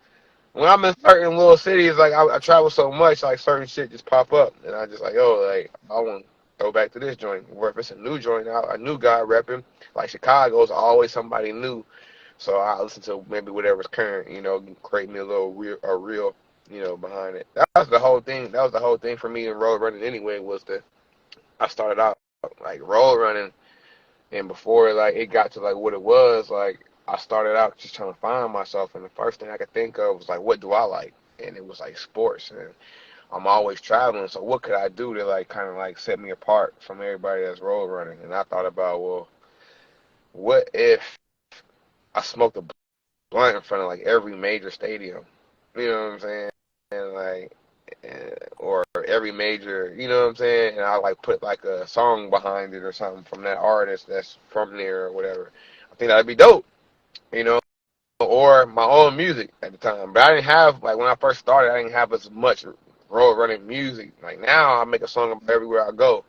Speaker 2: when I'm in certain little cities, like, I travel so much, like, certain shit just pop up. And I just, like, yo, like, I want to go back to this joint. Or if it's a new joint, a new guy repping, like, Chicago's always somebody new. So I listen to maybe whatever's current, you know, create me a real, you know, behind it. That was the whole thing. That was the whole thing for me in road running anyway. Was that I started out like road running, and before like it got to like what it was, like I started out just trying to find myself, and the first thing I could think of was like, what do I like? And it was like sports, and I'm always traveling. So what could I do to like kind of like set me apart from everybody that's road running? And I thought about, well, what if I smoked a blunt in front of like every major stadium. You know what I'm saying? And like, or every major, you know what I'm saying? And I like put like a song behind it or something from that artist that's from there or whatever. I think that'd be dope, you know? Or my own music at the time. But I didn't have, like when I first started, I didn't have as much road running music. Like now I make a song everywhere I go,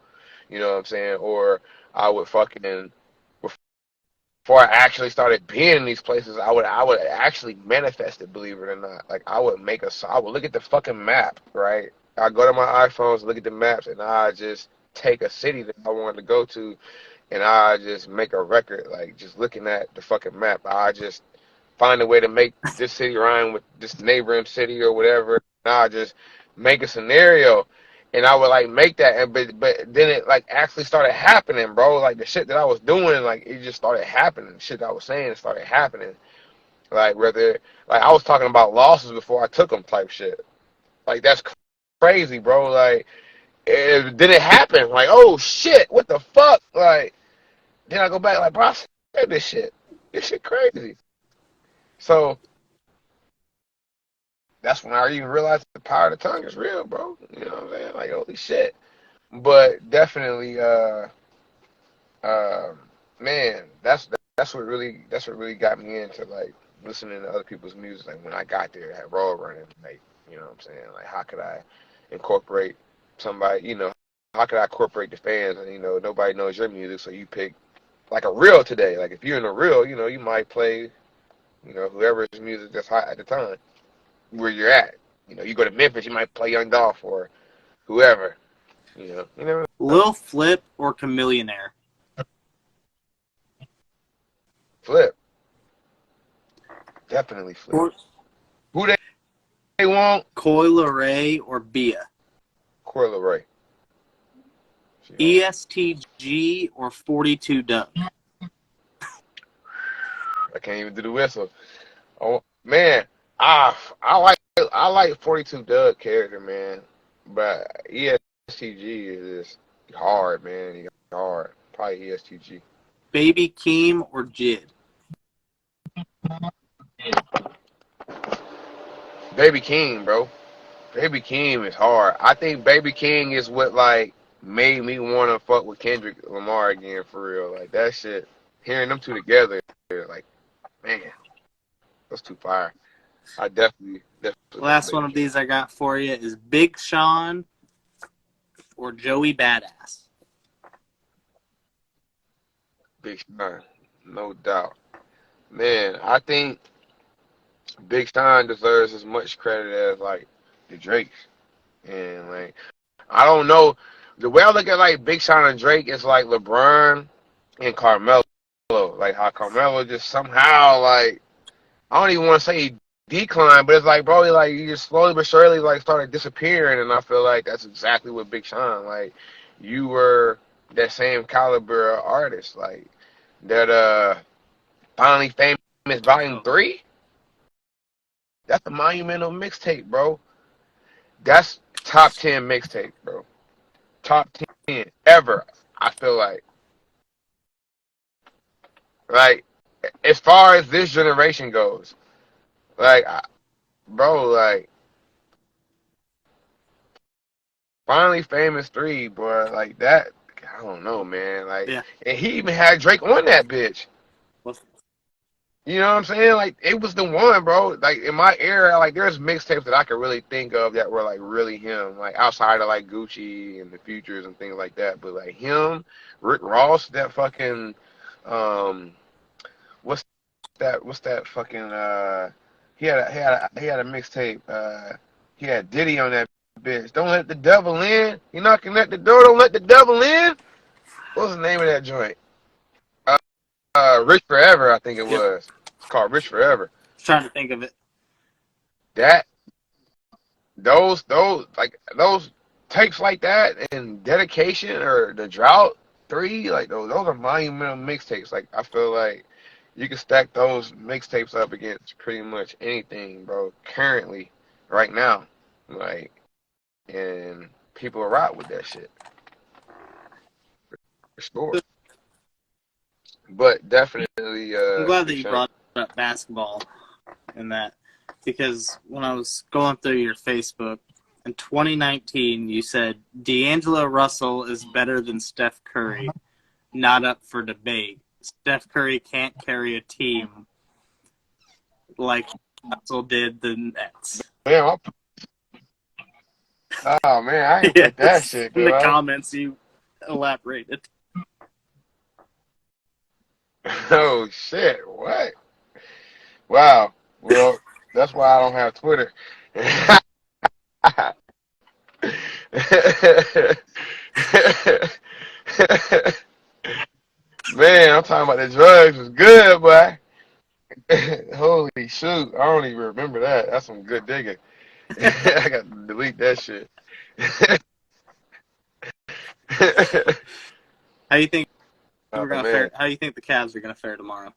Speaker 2: you know what I'm saying? Or I would fucking before I actually started being in these places, I would actually manifest it, believe it or not. Like I would look at the fucking map, right? I go to my iPhones, look at the maps, and I just take a city that I wanted to go to, and I just make a record, like just looking at the fucking map. I just find a way to make this city rhyme with this neighboring city or whatever. And I just make a scenario, and I would like make that, and but then it like actually started happening, bro. Like the shit that I was doing, like it just started happening. The shit that I was saying started happening. Like whether like I was talking about losses before I took them, type shit. Like that's crazy, bro. Like then it happened. Like oh shit, what the fuck? Like then I go back like bro, I said this shit. This shit crazy. So that's when I even realized the power of the tongue is real, bro. You know what I'm saying? Like holy shit. But definitely, uh, man, that's what really got me into like listening to other people's music. Like when I got there at road running, like you know what I'm saying? Like how could I incorporate somebody? You know, how could I incorporate the fans? And you know, nobody knows your music, so you pick like a reel today. Like if you're in a reel, you know, you might play, you know, whoever's music that's hot at the time where you're at. You know, you go to Memphis, you might play Young Dolph or whoever. You never know.
Speaker 1: Lil Flip or Chameleonaire?
Speaker 2: Flip, definitely flip.
Speaker 1: Or
Speaker 2: Who they want?
Speaker 1: Coil Ray or Bia?
Speaker 2: Coil Ray. She hard.
Speaker 1: ESTG or 42 Dub?
Speaker 2: I can't even do the whistle. Oh man, I like 42 Doug character, man, but ESTG is just hard, man. He hard. Probably ESTG.
Speaker 1: Baby Keem or Jid?
Speaker 2: Baby King, bro. Baby King is hard. I think Baby King is what like made me want to fuck with Kendrick Lamar again for real. Like that shit. Hearing them two together, like man, that's too fire. I definitely
Speaker 1: Last
Speaker 2: Baby
Speaker 1: one of
Speaker 2: King.
Speaker 1: these I got for you is Big Sean or Joey Badass.
Speaker 2: Big Sean, no doubt. Man, I think Big Sean deserves as much credit as like the Drakes. And like I don't know. The way I look at like Big Sean and Drake is like LeBron and Carmelo. Like how Carmelo just somehow like I don't even want to say he declined, but it's like bro, like he just slowly but surely like started disappearing, and I feel like that's exactly what Big Sean like. You were that same caliber of artist, like that. Finally Famous Volume
Speaker 1: Oh,
Speaker 2: 3. That's a monumental mixtape, bro. That's top 10 mixtape, bro. Top 10 ever. I feel like as far as this generation goes, like bro, like Finally Famous 3, boy, like that. I don't know, man. Like,
Speaker 1: yeah.
Speaker 2: and he even had Drake on that bitch.
Speaker 1: Well,
Speaker 2: You know what I'm saying? Like, it was the one, bro. Like in my era, like there's mixtapes that I could really think of that were like really him, like outside of like Gucci and the Futures and things like that. But like him, Rick Ross, that fucking, um, what's what's that fucking he had a mixtape. He had Diddy on that bitch. Don't let the devil in. You knocking at the door. Don't let the devil in. What was the name of that joint? Uh, Rich Forever, I think it
Speaker 1: yep.
Speaker 2: was. It's called Rich Forever.
Speaker 1: Trying to think of it.
Speaker 2: That those tapes like that and Dedication or the Drought 3, like those are monumental mixtapes. Like I feel like you can stack those mixtapes up against pretty much anything, bro. Currently, right now, like, and people rock with that shit for sure. But definitely,
Speaker 1: I'm glad that
Speaker 2: Big
Speaker 1: you
Speaker 2: Sean.
Speaker 1: brought up basketball in that because when I was going through your Facebook in 2019, you said D'Angelo Russell is better than Steph Curry. Not up for debate. Steph Curry can't carry a team like Russell did the Nets.
Speaker 2: Man, oh man, I ain't put that
Speaker 1: Yes,
Speaker 2: shit,
Speaker 1: in the
Speaker 2: girl.
Speaker 1: comments you elaborated.
Speaker 2: Oh shit, what? Wow. Well, that's why I don't have Twitter. Man, I'm talking about the drugs was good, boy. Holy shoot, I don't even remember that. That's some good digging. I got to delete that shit.
Speaker 1: How do you think we're
Speaker 2: Oh
Speaker 1: gonna
Speaker 2: man,
Speaker 1: fare? How do you think the Cavs are gonna fare tomorrow?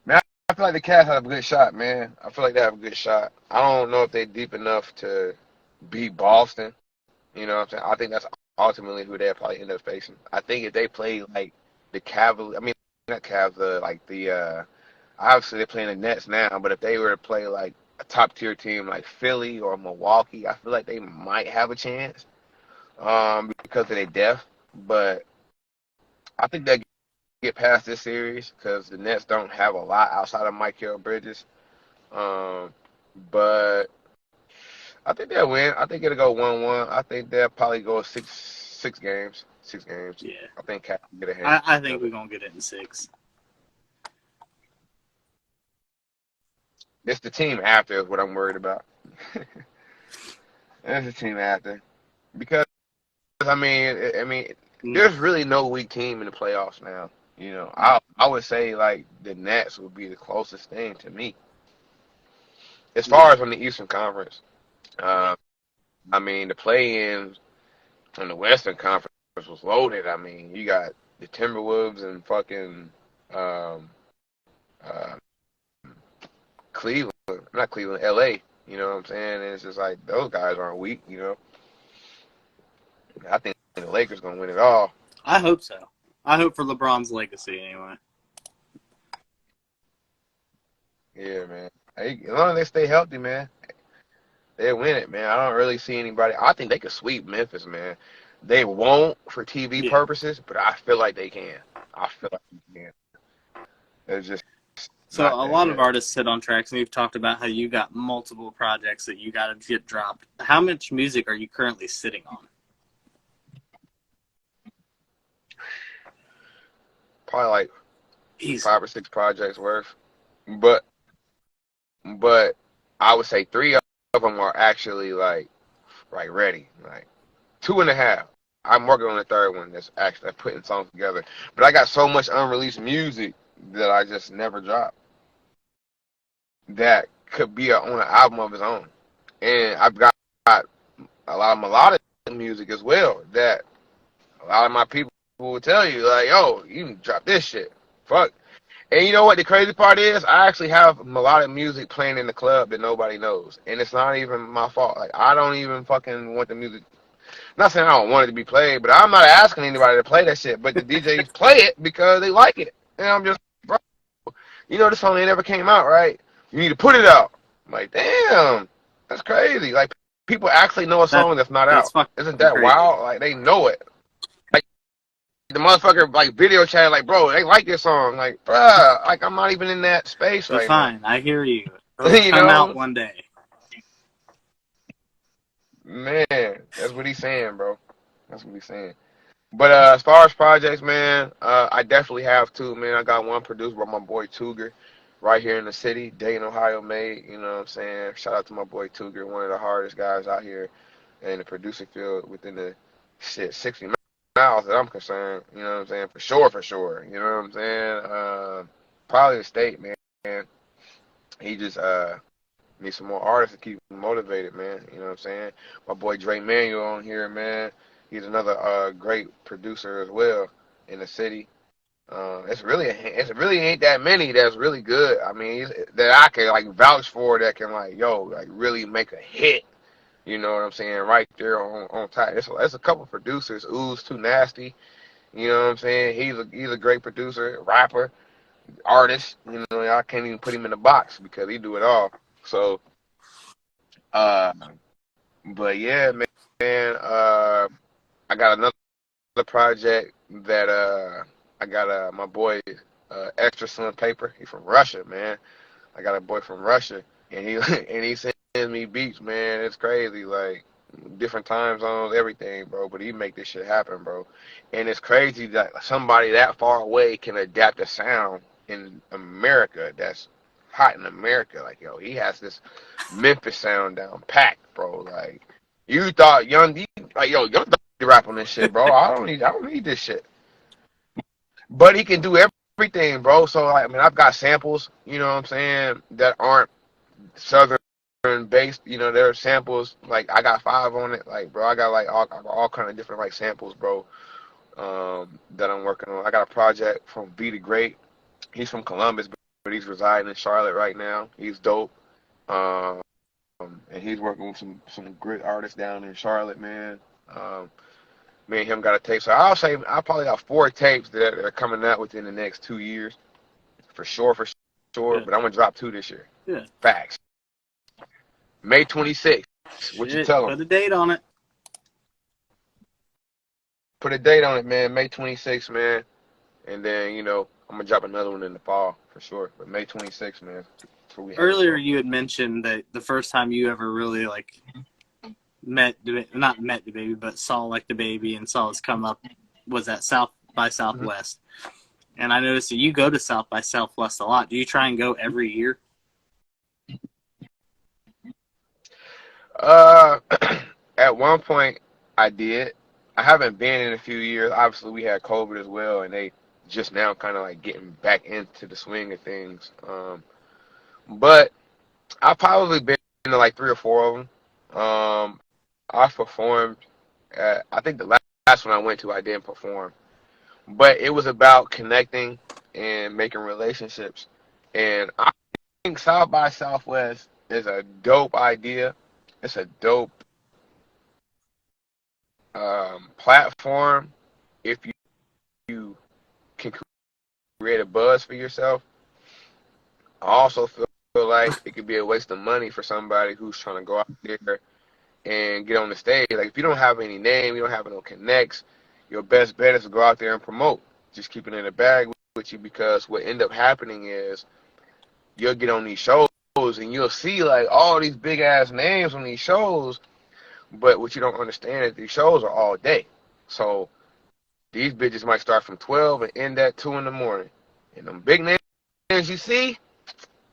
Speaker 2: man, I feel like the Cavs have a good shot, man. I feel like they have a good shot. I don't know if they're deep enough to beat Boston. You know what I'm saying? I think that's ultimately who they'll probably end up facing. I think if they play like the Cavaliers, I mean, not Cavs, like obviously they're playing the Nets now, but if they were to play like a top tier team like Philly or Milwaukee, I feel like they might have a chance because of their depth. But I think they get past this series because the Nets don't have a lot outside of Michael Bridges. Um, but I think they'll win. I think it'll go 1-1. I think they'll probably go six games. 6 games.
Speaker 1: Yeah,
Speaker 2: I think Cat can get a hand
Speaker 1: I think
Speaker 2: of
Speaker 1: we're
Speaker 2: it.
Speaker 1: gonna get it in 6.
Speaker 2: It's the team after is what I'm worried about. It's the team after because I mean, there's really no weak team in the playoffs now. You know, I would say like the Nets would be the closest thing to me as far
Speaker 1: Yeah,
Speaker 2: as from the Eastern Conference. Uh, I mean, the play-in in the Western Conference was loaded. I mean, you got the Timberwolves and fucking um, uh, Cleveland, not Cleveland, L.A. You know what I'm saying? And it's just like those guys aren't weak. You know, I think the Lakers gonna win it all.
Speaker 1: I hope so. I hope for LeBron's legacy anyway.
Speaker 2: Yeah, man. Hey, as long as they stay healthy, man, they win it, man. I don't really see anybody. I think they could sweep Memphis, man. They won't for TV
Speaker 1: Yeah,
Speaker 2: purposes, but I feel like they can. I feel like they can. It's just
Speaker 1: So
Speaker 2: Not
Speaker 1: a
Speaker 2: that
Speaker 1: lot of
Speaker 2: yet.
Speaker 1: artists sit on tracks, and you've talked about how you got multiple projects that you got to get dropped. How much music are you currently sitting on?
Speaker 2: Probably like
Speaker 1: Easy.
Speaker 2: 5 or 6 projects worth. But but I would say 3 of them are actually like ready. Like 2.5. I'm working on the third one that's actually putting songs together. But I got so much unreleased music that I just never dropped that could be on an album of its own. And I've got a lot of melodic music as well that a lot of my people will tell you, like, yo, you can drop this shit. Fuck. And you know what the crazy part is? I actually have melodic music playing in the club that nobody knows. And it's not even my fault. Like, I don't even fucking want the music. Not saying I don't want it to be played, but I'm not asking anybody to play that shit. But the DJs play it because they like it. And I'm just, bro, you know, this song ain't never came out, right? You need to put it out. I'm like, damn, that's crazy. Like, people actually know a
Speaker 1: That
Speaker 2: song that's not
Speaker 1: that's
Speaker 2: out. Isn't
Speaker 1: fucking
Speaker 2: that
Speaker 1: crazy.
Speaker 2: wild? Like, they know it. Like, the motherfucker, like, video chat, like, bro, they like this song. Like, bruh, like, I'm not even in that space
Speaker 1: Be
Speaker 2: right now.
Speaker 1: fine. I hear you. It'll
Speaker 2: You
Speaker 1: come out
Speaker 2: know?
Speaker 1: one day.
Speaker 2: Man, that's what he's saying, bro. That's what he's saying. But as far as projects, man, I definitely have two, man. I got one produced by my boy Tuger right here in the city, Dayton, Ohio made. You know what I'm saying? Shout out to my boy Tuger, one of the hardest guys out here in the producing field within the 60 miles that I'm concerned. You know what I'm saying? For sure, for sure. You know what I'm saying? Probably the state, man. He just need some more artists to keep him motivated, man. You know what I'm saying? My boy Dre Manuel on here, man. He's another great producer as well in the city. It's really ain't that many that's really good. I mean, that I can like vouch for that can like like really make a hit. You know what I'm saying? Right there on top. It's a couple producers. Ooze Too Nasty. You know what I'm saying? He's a great producer, rapper, artist. You know, I can't even put him in the box because he do it all. So, uh, but yeah, man. I got another project that I got my boy Extra Sun Paper. He's from Russia, man. I got a boy from Russia, and he and he sends me beats, man. It's crazy, like different time zones, everything, bro. But he make this shit happen, bro. And it's crazy that somebody that far away can adapt a sound in America that's hot in America. Like, yo, he has this Memphis sound down packed, bro. Like, you thought Young Thug rap on this shit, bro. I don't need this shit. But he can do everything, bro. So like, I mean, I've got samples, you know what I'm saying, that aren't southern based. You know, there are samples like I got 5 on it. Like, bro, I got like all kind of different like samples, bro. That I'm working on. I got a project from V the Great. He's from Columbus, but he's residing in Charlotte right now. He's dope. Um, and he's working with some great artists down in Charlotte, man. Um, Me and him got a tape. So I'll say I probably got 4 tapes that are coming out within the next 2 years, for sure, for sure.
Speaker 1: Good.
Speaker 2: But I'm gonna drop 2 this year.
Speaker 1: Good.
Speaker 2: Facts. May 26th. What you
Speaker 1: Shit.
Speaker 2: tell them?
Speaker 1: Put a date on it.
Speaker 2: Put a date on it, man. May 26th, man. And then I'm gonna drop another one in the fall for sure. But May 26th, man. That's what we headed
Speaker 1: Earlier,
Speaker 2: for.
Speaker 1: you had mentioned that the first time you ever really like not met the baby, but saw like the baby and saw us come up was at South by
Speaker 2: Hmm.
Speaker 1: Southwest. And I noticed that you go to South by Southwest a lot. Do you try and go every year?
Speaker 2: Uh, at one point I did. I haven't been in a few years. Obviously, we had COVID as well, and they just now kind of like getting back into the swing of things. But I've probably been to like 3 or 4 of them. I've performed. I think the last one I went to, I didn't perform, but it was about connecting and making relationships. And I think South by Southwest is a dope idea. It's a dope platform if you can create a buzz for yourself. I also feel like it could be a waste of money for somebody who's trying to go out there and get on the stage. Like if you don't have any name, you don't have no connects, your best bet is to go out there and promote. Just keep it in the bag with you because what end up happening is you'll get on these shows and you'll see like all these big ass names on these shows, but what you don't understand is these shows are all day. So these bitches might start from 12 and end at 2 in the morning. And them big names you see,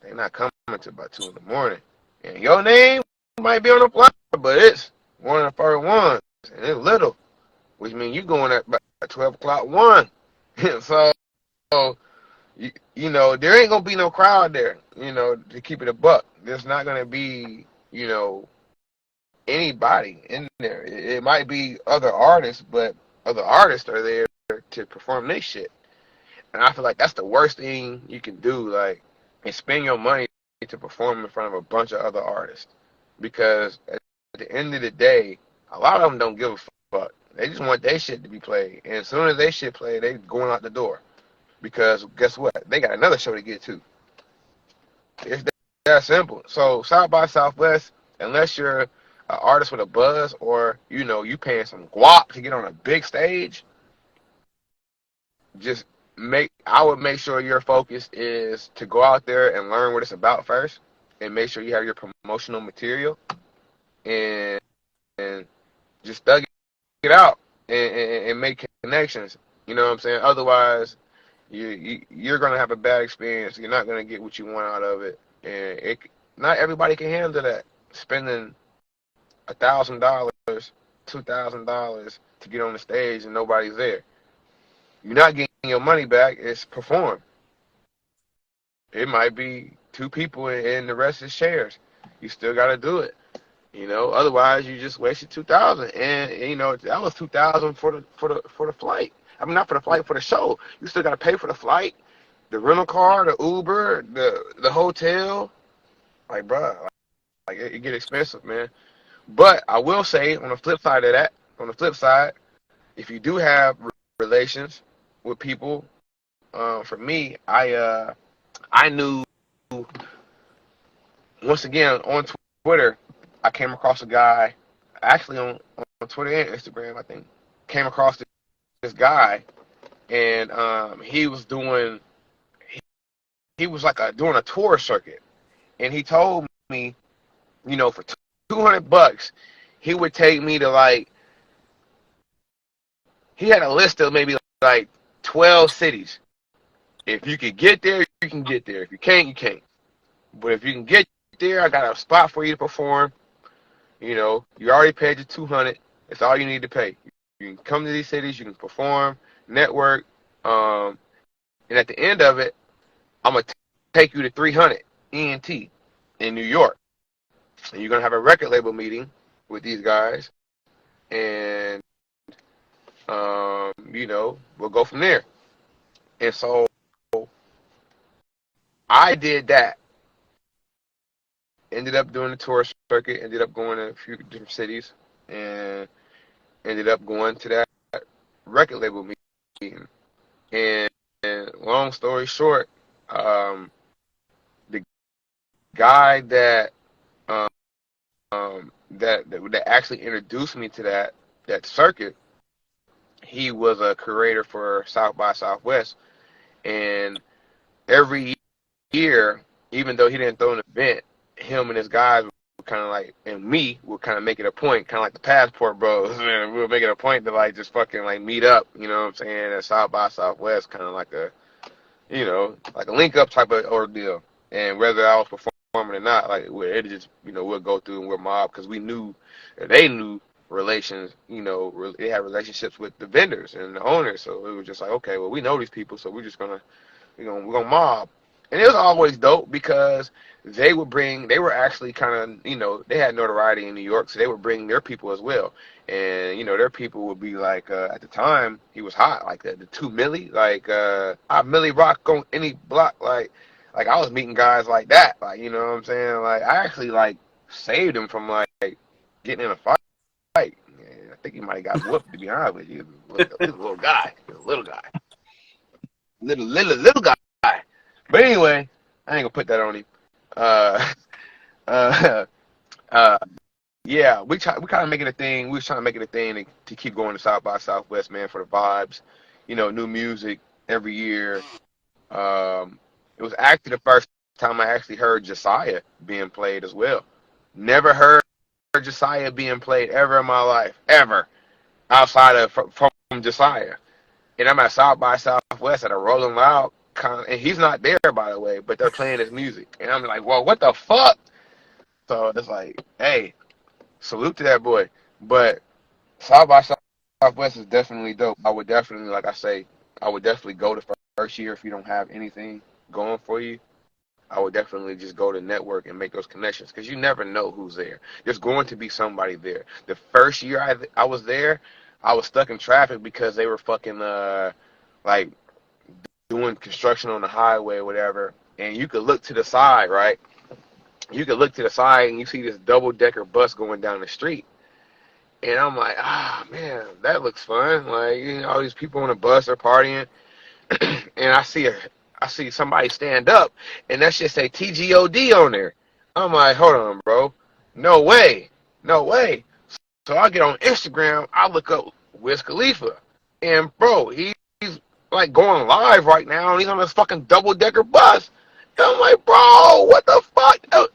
Speaker 2: they're not coming to about 2 in the morning. And your name might be on the flyer, but it's one of the first ones, and it's little, which means you going at about 12 o'clock 1. So, you know, there ain't going to be no crowd there, you know, to keep it a buck. There's not going to be, you know, anybody in there. It might be other artists, but other artists are there to perform their shit. And I feel like that's the worst thing you can do, like, and spend your money to perform in front of a bunch of other artists. Because at the end of the day, a lot of them don't give a fuck. They just want their shit to be played. And as soon as they shit play, they going out the door. Because guess what? They got another show to get to. It's that simple. So South by Southwest, unless you're an artist with a buzz or, you know, you paying some guap to get on a big stage, just I would make sure your focus is to go out there and learn what it's about first, and make sure you have your promotional material, and just thug it out and make connections. You know what I'm saying? Otherwise, you're gonna have a bad experience. You're not gonna get what you want out of it, and not everybody can handle that. Spending $1,000, $2,000 to get on the stage and nobody's there. You're not getting your money back. It's perform. It might be 2 people and the rest is shares. You still got to do it. You know, otherwise you just wasted 2,000, and you know that was 2,000 for the flight. I mean, not for the flight, for the show. You still got to pay for the flight, the rental car, the Uber, the hotel. Like, bruh, like it get expensive, man. But I will say, on the flip side of that, if you do have relations with people, for me, I knew, once again, on Twitter, I came across a guy, actually on Twitter and Instagram, I think, came across this guy, and he was like doing a tour circuit, and he told me, you know, for $200, he would take me to, like, he had a list of maybe like 12 cities. If you could get there, you can get there. If you can't, you can't. But if you can get there, I got a spot for you to perform. You know, you already paid your 200. That's all you need to pay. You can come to these cities, you can perform, network, and at the end of it, I'm gonna take you to 300 ENT in New York, and you're gonna have a record label meeting with these guys, and you know, we'll go from there. And so I did that. Ended up doing the tour circuit. Ended up going to a few different cities, and ended up going to that record label meeting. And long story short, the guy um, that actually introduced me to that circuit, he was a curator for South by Southwest, and every year, even though he didn't throw an event, him and his guys would kind of like, and me would kind of make it a point, kind of like the Passport Bros. And we would make it a point to like just fucking like meet up, you know what I'm saying, at South by Southwest, kind of like a, you know, like a link up type of ordeal. And whether I was performing or not, like it just, you know, we'll go through and we'll mob, because we knew, they knew relations, you know, they had relationships with the vendors and the owners. So it was just like, okay, well, we know these people, so we're just gonna, we're gonna mob. And it was always dope because they were actually kind of, you know, they had notoriety in New York, so they would bring their people as well. And, you know, their people would be like, at the time, he was hot, like the 2 Millie, like, I Millie rock on any block, like I was meeting guys like that, like, you know what I'm saying? Like, I actually, like, saved him from, like, getting in a fight. Yeah, I think he might have got whooped, to be honest with you. He was a little guy, little guy. But anyway, I ain't gonna put that on him. Uh, uh, uh, yeah, we kind of making a thing. We was trying to make it a thing to keep going to South by Southwest, man, for the vibes. You know, new music every year. It was actually the first time I actually heard Josiah being played as well. Never heard Josiah being played ever in my life, ever, outside of from Josiah. And I'm at South by Southwest at a Rolling Loud and he's not there, by the way, but they're playing his music. And I'm like, well, what the fuck? So it's like, hey, salute to that boy. But South by Southwest is definitely dope. I would definitely, like I say, I would definitely go the first year if you don't have anything going for you. I would definitely just go to network and make those connections because you never know who's there. There's going to be somebody there. The first year I was there, I was stuck in traffic because they were fucking like doing construction on the highway or whatever. And you could look to the side, right? You could look to the side and you see this double decker bus going down the street. And I'm like, man, that looks fun. Like, you know, all these people on the bus are partying. And I see somebody stand up, and that shit say TGOD on there. I'm like, hold on, bro, no way, no way. So I get on Instagram, I look up Wiz Khalifa, and bro, he's like going live right now, and he's on this fucking double decker bus. And I'm like, bro, what the fuck?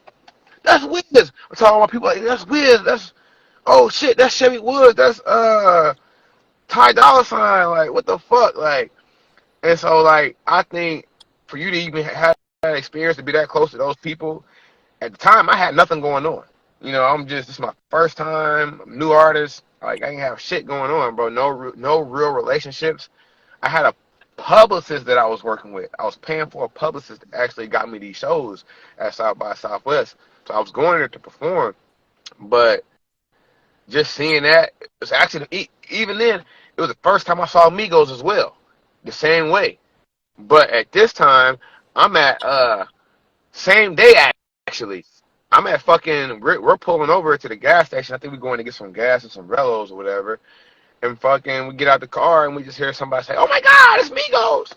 Speaker 2: That's Wiz. I'm talking about people like that's Wiz. That's oh shit, that's Chevy Woods. That's Ty Dolla Sign. Like what the fuck, like. And so, like, I think for you to even have that experience to be that close to those people, at the time, I had nothing going on. You know, this is my first time, I'm a new artist. Like, I didn't have shit going on, bro. No real relationships. I had a publicist that I was working with. I was paying for a publicist that actually got me these shows at South by Southwest. So I was going there to perform. But just seeing that, it was actually, even then, it was the first time I saw Migos as well. The same way. But at this time, I'm at same day actually. I'm at fucking we're pulling over to the gas station. I think we're going to get some gas and some Rellos or whatever. And fucking we get out the car and we just hear somebody say, "Oh my God, it's Migos!"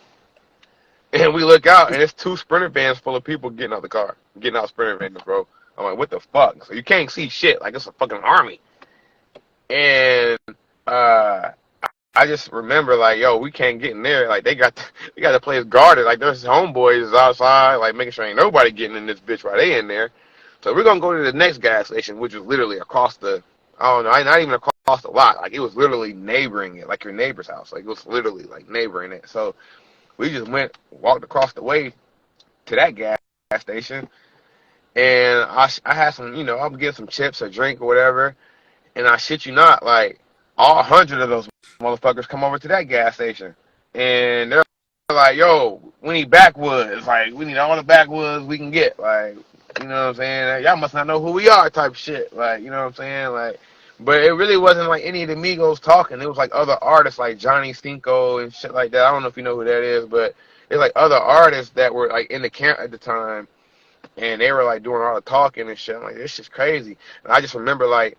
Speaker 2: And we look out and it's two Sprinter vans full of people getting out the car, getting out Sprinter vans, bro. I'm like, what the fuck? So you can't see shit. Like it's a fucking army. And uh I just remember like, yo, we can't get in there. Like they got the place guarded. Like there's homeboys outside, like making sure ain't nobody getting in this bitch while they in there. So we're gonna go to the next gas station, which was literally across the, I don't know, not even across the lot. Like it was literally neighboring it, like your neighbor's house. Like it was literally like neighboring it. So we just walked across the way to that gas station, and I had some, you know, I'm getting some chips or drink or whatever, and I shit you not, like all 100 of those motherfuckers come over to that gas station, and they're like, "Yo, we need backwoods. Like, we need all the backwoods we can get. Like, you know what I'm saying? Y'all must not know who we are, type shit. Like, you know what I'm saying? Like, but it really wasn't like any of the Migos talking. It was like other artists like Johnny Cinco and shit like that. I don't know if you know who that is, but it's like other artists that were like in the camp at the time, and they were like doing all the talking and shit. I'm like, this shit's crazy. And I just remember like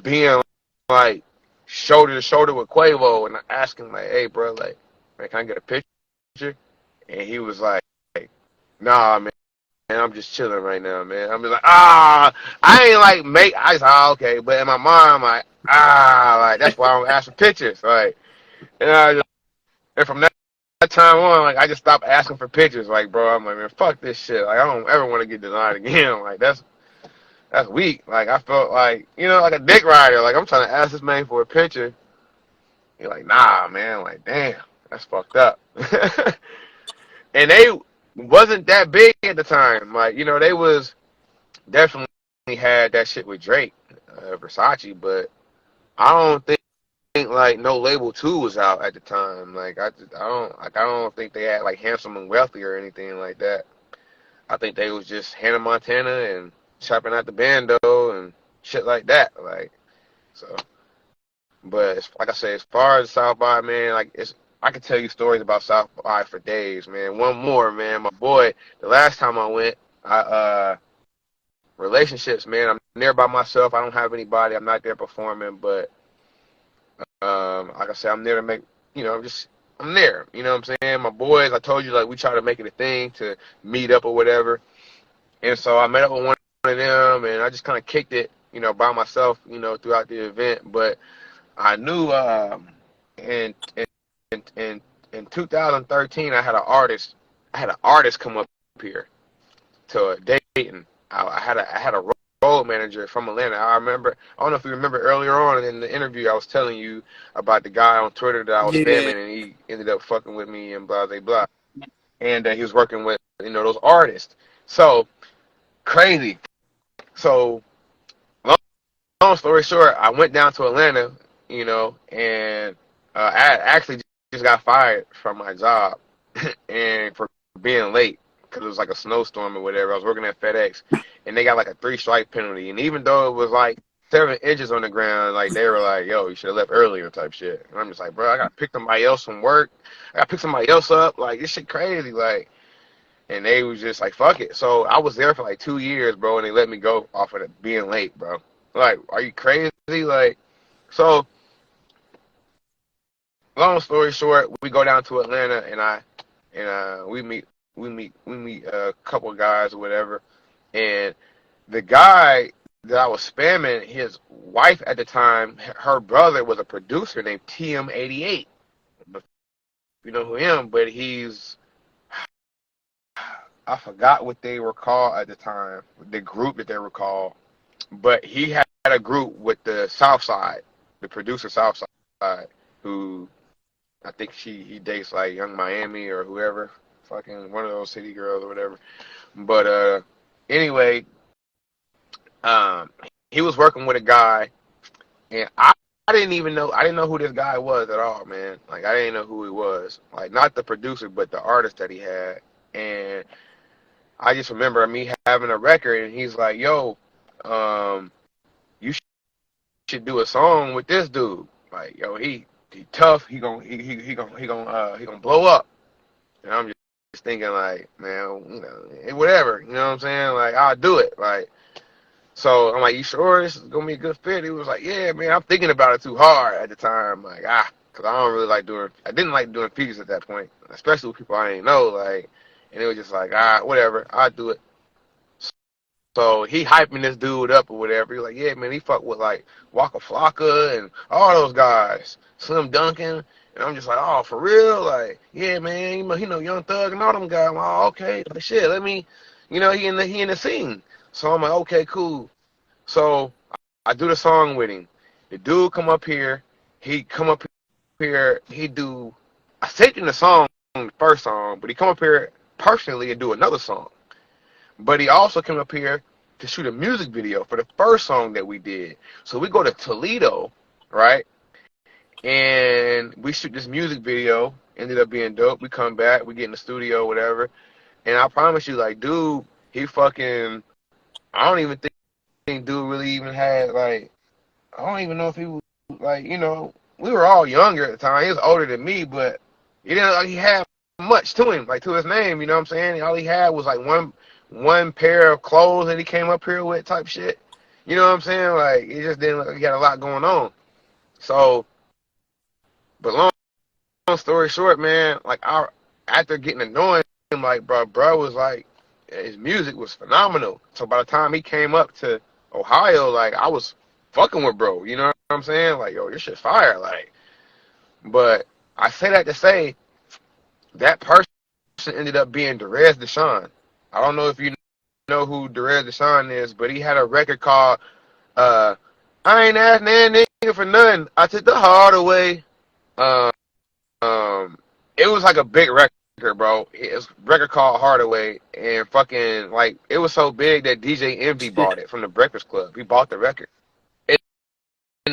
Speaker 2: being like shoulder to shoulder with Quavo and asking like, "Hey, bro, like, man, can I get a picture?" And he was like, "Nah, man, I'm just chilling right now, man." I'm just like, I ain't like make. I just, okay, but in my mind, I'm like, like that's why I'm asking pictures, like, and from that time on, like, I just stopped asking for pictures, like, bro, I'm like, man, fuck this shit, like, I don't ever want to get denied again, like, that's weak. Like I felt like, you know, like a dick rider. Like I'm trying to ask this man for a picture. You're like, nah, man. Like, damn, that's fucked up. And they wasn't that big at the time. Like, you know, they was definitely had that shit with Drake, Versace, but I don't think like no label two was out at the time. Like I don't think they had like Handsome and Wealthy or anything like that. I think they was just Hannah Montana and chopping out the bando and shit like that. Like so, but like I say, as far as South by, man, like I could tell you stories about South by for days, man. One more, man, my boy. The last time I went, relationships, man. I'm there by myself. I don't have anybody. I'm not there performing, but like I said, I'm there to make, you know, I'm there. You know what I'm saying? My boys, I told you, like we try to make it a thing to meet up or whatever. And so I met up with one of them, and I just kind of kicked it, you know, by myself, you know, throughout the event. But I knew in in 2013, I had an artist come up here, to Dayton. I had a road manager from Atlanta. I remember. I don't know if you remember earlier on in the interview, I was telling you about the guy on Twitter that I was
Speaker 1: Yeah.
Speaker 2: spamming, and he ended up fucking with me and blah blah blah. And he was working with those artists. So crazy. So long, long story short, I went down to Atlanta, and I actually just got fired from my job and for being late because it was like a snowstorm or whatever. I was working at FedEx, and they got like a 3-strike penalty. And even though it was like 7 inches on the ground, like they were like, "Yo, you should have left earlier," type shit. And I'm just like, bro, I got to pick somebody else from work. I got to pick somebody else up. Like this shit crazy. Like, and they was just like, "Fuck it." So I was there for like 2 years, bro, and they let me go off of it being late, bro. Like, are you crazy? Like, so long story short, we go down to Atlanta, and we meet a couple of guys or whatever, and the guy that I was spamming, his wife at the time, her brother was a producer named TM88. You know who him, but I forgot what they were called at the time, the group that they were called, but he had a group with the South Side, the producer South Side, who I think he dates like Young Miami or whoever, fucking one of those city girls or whatever. But anyway, um, he was working with a guy, and I didn't know who this guy was at all, man. Like I didn't know who he was, like not the producer, but the artist that he had. And I just remember me having a record, and he's like, "Yo, you should do a song with this dude. Like, yo, he tough. He gonna blow up." And I'm just thinking like, man, whatever. You know what I'm saying? Like, I'll do it. Like, so I'm like, you sure this is gonna be a good fit? He was like, yeah, man. I'm thinking about it too hard at the time. Like, because I don't really like doing. I didn't like doing features at that point, especially with people I didn't know. Like, and it was just like, whatever. I'll do it. So he hyping this dude up or whatever. He's like, yeah, man, he fucked with like Waka Flocka and all those guys, Slim Duncan. And I'm just like, oh, for real? Like, yeah, man, he know Young Thug and all them guys. I'm like, oh, okay, like, shit, let me, he in the scene. So I'm like, okay, cool. So I do the song with him. The dude come up here. He come up here. He do. I sent him the song, the first song, but he come up here personally and do another song. But he also came up here to shoot a music video for the first song that we did. So we go to Toledo, right? And we shoot this music video. Ended up being dope. We come back, we get in the studio, whatever. And I promise you, like, dude, he fucking. I don't even think dude really even had like. I don't even know if he was like, we were all younger at the time. He was older than me, but he didn't like he had much to him, like to his name. You know what I'm saying? All he had was like one pair of clothes that he came up here with, type shit. You know what I'm saying? Like he just didn't look like he had a lot going on. So, but long story short, man, like after getting to know him, like bro was like his music was phenomenal. So by the time he came up to Ohio, like I was fucking with bro. You know what I'm saying? Like, yo, this shit fire. Like, but I say that to say that person ended up being Derez Deshawn. I don't know if you know who Derez Deshawn is, but he had a record called I Ain't Asking that nigga for nothing. I took the heart away. Um, it was like a big record, bro. It was a record called Hardaway, and fucking like it was so big that DJ Envy bought it from the Breakfast Club. He bought the record, and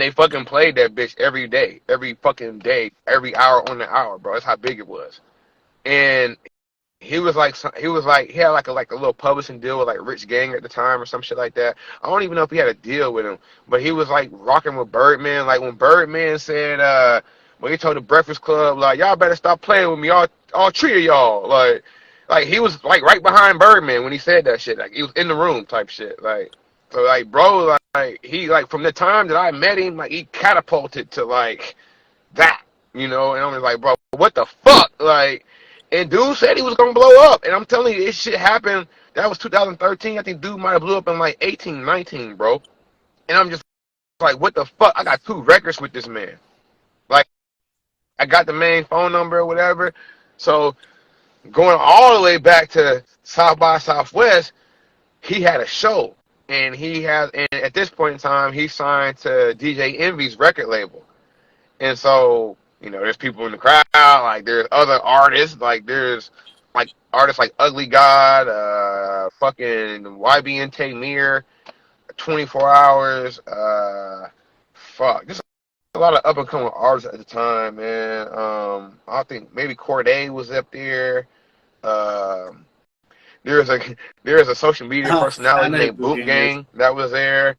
Speaker 2: they fucking played that bitch every day, every fucking day, every hour on the hour, bro. That's how big it was. And he had like a little publishing deal with like Rich Gang at the time or some shit like that. I don't even know if he had a deal with him, but he was like rocking with Birdman. Like when Birdman said, when he told the Breakfast Club, like y'all better stop playing with me, all three of y'all. Like he was like right behind Birdman when he said that shit. Like he was in the room type shit. Like so, like bro, like he like from the time that I met him, like he catapulted to like that, And I was like, bro, what the fuck, like. And dude said he was gonna blow up, and I'm telling you, this shit happened. That was 2013. I think dude might have blew up in like 18, 19, bro. And I'm just like, what the fuck? I got 2 records with this man. Like, I got the main phone number or whatever. So going all the way back to South by Southwest, he had a show, and at this point in time, he signed to DJ Envy's record label. And so, there's people in the crowd, like there's other artists, like there's like artists like Ugly God, fucking YBN Tamir, 24 Hours, just a lot of up and coming artists at the time, man. I think maybe Corday was up there. Um, there's a there's a social media
Speaker 1: Oh, I
Speaker 2: personality
Speaker 1: know who
Speaker 2: named
Speaker 1: Boot
Speaker 2: Boot
Speaker 1: Gang is.
Speaker 2: Gang that was there.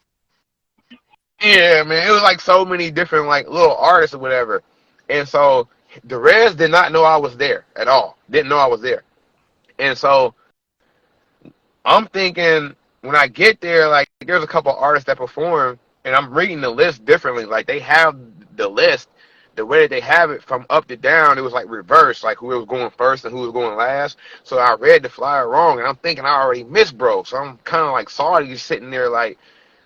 Speaker 2: Yeah, man, it was like so many different like little artists or whatever. And so the Reds did not know I was there at all. Didn't know I was there. And so I'm thinking when I get there, like there's a couple artists that perform, and I'm reading the list differently. Like they have the list, the way that they have it from up to down, it was like reverse, like who was going first and who was going last. So I read the flyer wrong, and I'm thinking I already missed bro. So I'm kind of like sorry, just sitting there like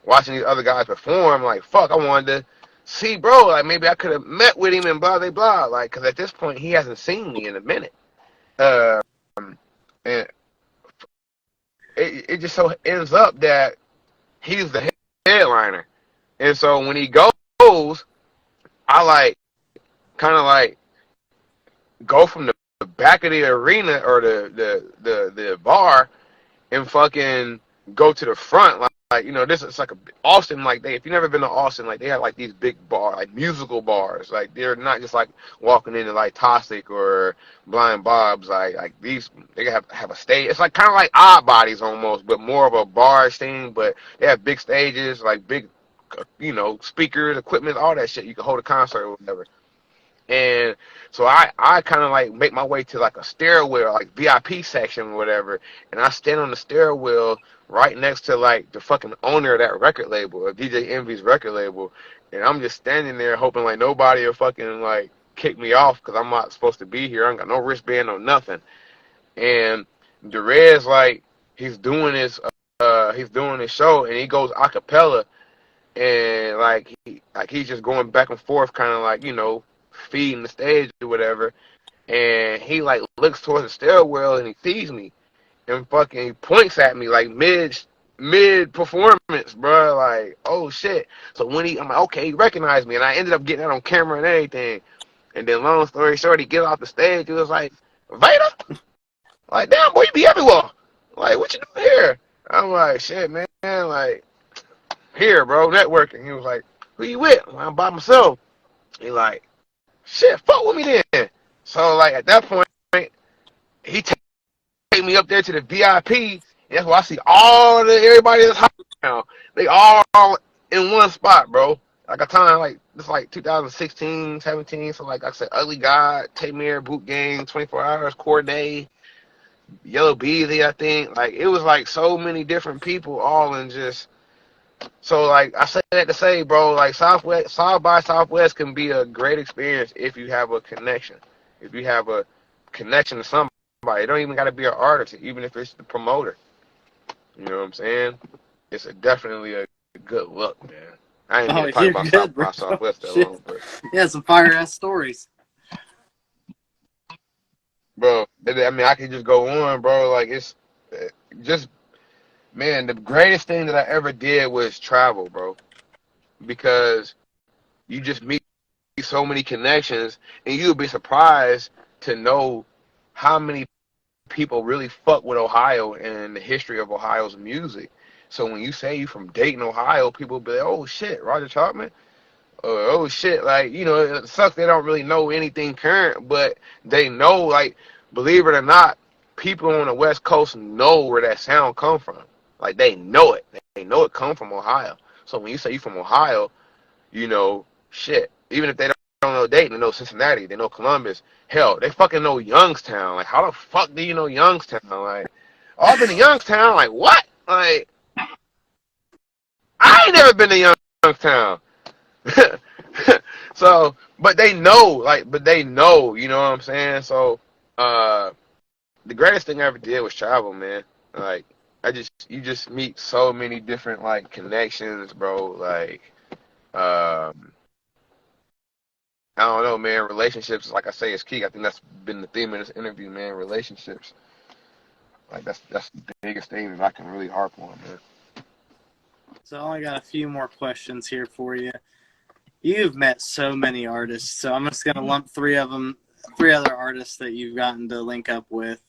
Speaker 2: watching these other guys perform. Like fuck, I wanted to see bro. Like maybe I could have met with him and blah blah blah. Like because at this point he hasn't seen me in a minute. Um, and it just so ends up that he's the headliner. And so when he goes, I like kind of like go from the back of the arena or the bar and fucking go to the front. Like this is like a Austin. Like if you've never been to Austin, like they have like these big bar, like musical bars. Like they're not just like walking into like Toxic or Blind Bob's. Like these, they have a stage. It's like kind of like Odd Bodies almost, but more of a bar thing. But they have big stages, like big, speakers, equipment, all that shit. You can hold a concert or whatever. And so I kind of like make my way to like a stairwell, like VIP section or whatever, and I stand on the stairwell right next to like the fucking owner of that record label, of DJ Envy's record label, and I'm just standing there hoping like nobody will fucking like kick me off because I'm not supposed to be here. I ain't got no wristband or nothing. And Derez like he's doing his show and he goes a cappella and he's just going back and forth, kind of like feeding the stage or whatever. And he like looks towards the stairwell and he sees me and fucking he points at me like mid performance, bro. Like oh shit. So when I'm like okay, he recognized me and I ended up getting that on camera and everything. And then long story short, he get off the stage. He was like Vader, like damn boy, you be everywhere. Like what you doing here? I'm like shit, man. Like here, bro, networking. He was like, who you with? I'm by myself. He like, shit, fuck with me then. So like at that point, he take me up there to the VIP. And that's where I see everybody that's hot now. They all in one spot, bro. Like a time like it's like 2016, 17. So like I said, Ugly God, Tamir, Boot Gang, 24 Hours, Corday, Yellow Beezy. I think like it was like so many different people all in just. So like I say that to say, bro, like South by Southwest can be a great experience if you have a connection. If you have a connection to somebody, it don't even got to be an artist, even if it's the promoter. You know what I'm saying? It's definitely a good look, man. I ain't mean
Speaker 1: Oh,
Speaker 2: to talk
Speaker 1: you're
Speaker 2: about South
Speaker 1: good, bro.
Speaker 2: by Southwest that
Speaker 1: Shit.
Speaker 2: long, but
Speaker 1: Yeah, some fire ass stories.
Speaker 2: bro, I mean I could just go on, bro. Like it's just man, the greatest thing that I ever did was travel, bro, because you just meet so many connections, and you'll be surprised to know how many people really fuck with Ohio and the history of Ohio's music. So when you say you from Dayton, Ohio, people be like, "Oh shit, Roger Troutman." Oh shit, like it sucks they don't really know anything current, but they know, like, believe it or not, people on the West Coast know where that sound come from. Like they know it. They know it come from Ohio. So when you say you from Ohio, shit. Even if they don't know Dayton, they know Cincinnati, they know Columbus. Hell, they fucking know Youngstown. Like, how the fuck do you know Youngstown? Like, oh, I've been to Youngstown. Like, what? Like, I ain't never been to Youngstown. So, but they know, you know what I'm saying? So, uh, the greatest thing I ever did was travel, man. Like, you just meet so many different, like, connections, bro. Like, um, I don't know, man. Relationships, like I say, is key. I think that's been the theme of this interview, man. Relationships. Like that's the biggest thing that I can really harp on, man.
Speaker 1: So I only got a few more questions here for you. You've met so many artists, so I'm just gonna lump three other artists that you've gotten to link up with.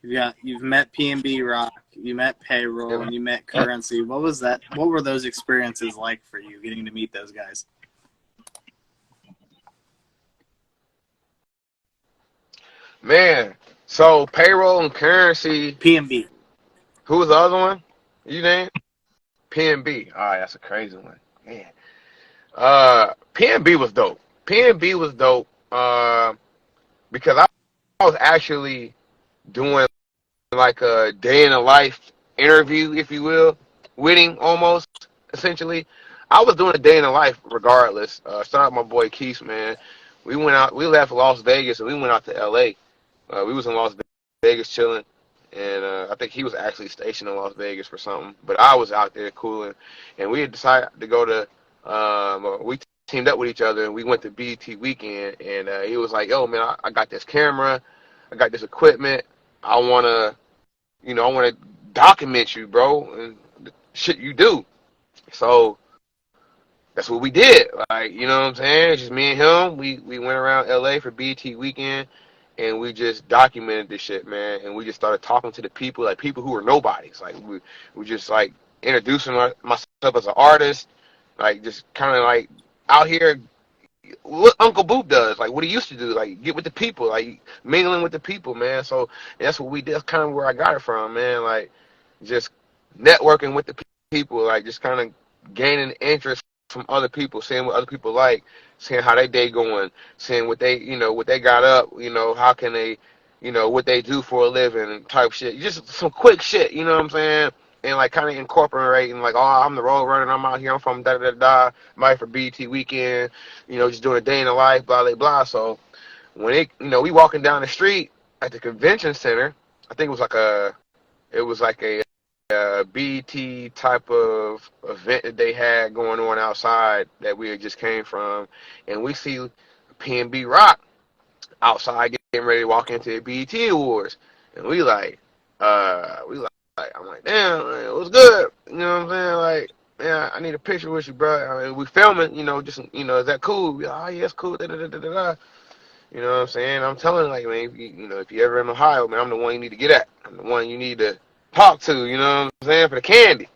Speaker 1: You've met P&B Rock, you met Payroll, and you met Curren. What was that? What were those experiences like for you, getting to meet those guys?
Speaker 2: Man, so Payroll and Currency.
Speaker 1: P&B.
Speaker 2: Who was the other one? You named PNB. All right, that's a crazy one. Man, PNB was dope. PNB was dope. Because I was actually doing like a day in the life interview, if you will, with him almost, essentially. I was doing a day in the life regardless. Shout out my boy Keith, man. We left Las Vegas and we went out to LA. We was in Las Vegas chilling, and I think he was actually stationed in Las Vegas for something. But I was out there cooling, and we had decided to go to. We teamed up with each other, and we went to BET Weekend. And he was like, "Yo, man, I got this camera, I got this equipment. I wanna, I wanna document you, bro, and the shit you do." So that's what we did. Like, you know what I'm saying? It's just me and him. We went around LA for BET Weekend, and we just documented this shit, man. And we just started talking to the people, like people who were nobodies. Like we just like introducing myself as an artist, like just kind of like out here. What Uncle Boop does, like what he used to do, like get with the people, like mingling with the people, man. So that's what we did. That's kind of where I got it from, man. Like just networking with the people, like just kind of gaining interest from other people, seeing what other people like, seeing how their day going, seeing what they, what they got up, how can they, what they do for a living and type shit. Just some quick shit, you know what I'm saying? And like kind of incorporating like, oh, I'm the road runner, I'm out here, I'm from da da da da, I'm out for BT weekend, just doing a day in the life, blah blah blah. So when we walking down the street at the convention center, I think it was like a BT type of event that they had going on outside that we had just came from, and we see P&B Rock outside getting ready to walk into the BT Awards, and I'm like, damn, man, it was good, you know what I'm saying? Like, yeah, I need a picture with you, bro. I mean, we filming, just, is that cool? Like, oh, yeah, it's cool. Da, da, da, da, da. You know what I'm saying? I'm telling you, like, man, if you ever in Ohio, man, I'm the one you need to get at. I'm the one you need to talk to, you know what I'm saying, for the candy.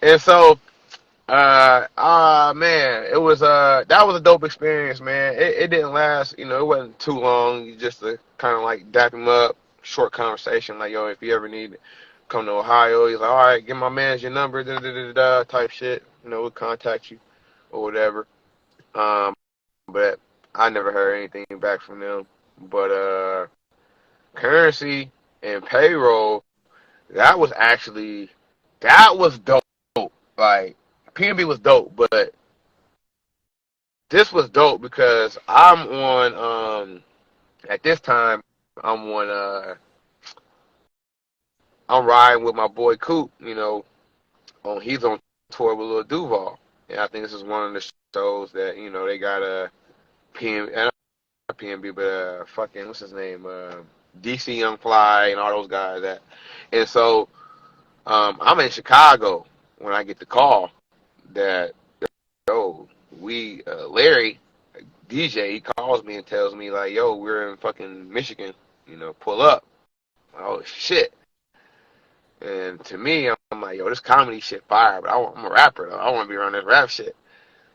Speaker 2: And so, man, it was, that was a dope experience, man. It didn't last, it wasn't too long, just to kind of like dap him up, short conversation, like, yo, if you ever need to come to Ohio, he's like, all right, give my man your number, da da da da, type shit, we'll contact you or whatever. But I never heard anything back from them. But Currency and Payroll, that was dope. Like PNB was dope, but this was dope because I'm on at this time I'm on I'm riding with my boy Coop, he's on tour with Lil Duval. And I think this is one of the shows that, they got a PM not PNB, but fucking what's his name? DC Young Fly and all those guys that. And so I'm in Chicago when I get the call that Larry DJ, he calls me and tells me like, yo, we're in fucking Michigan, pull up. Oh shit. And to me, I'm like, yo, this comedy shit fire, but I'm a rapper though. I want to be around this rap shit.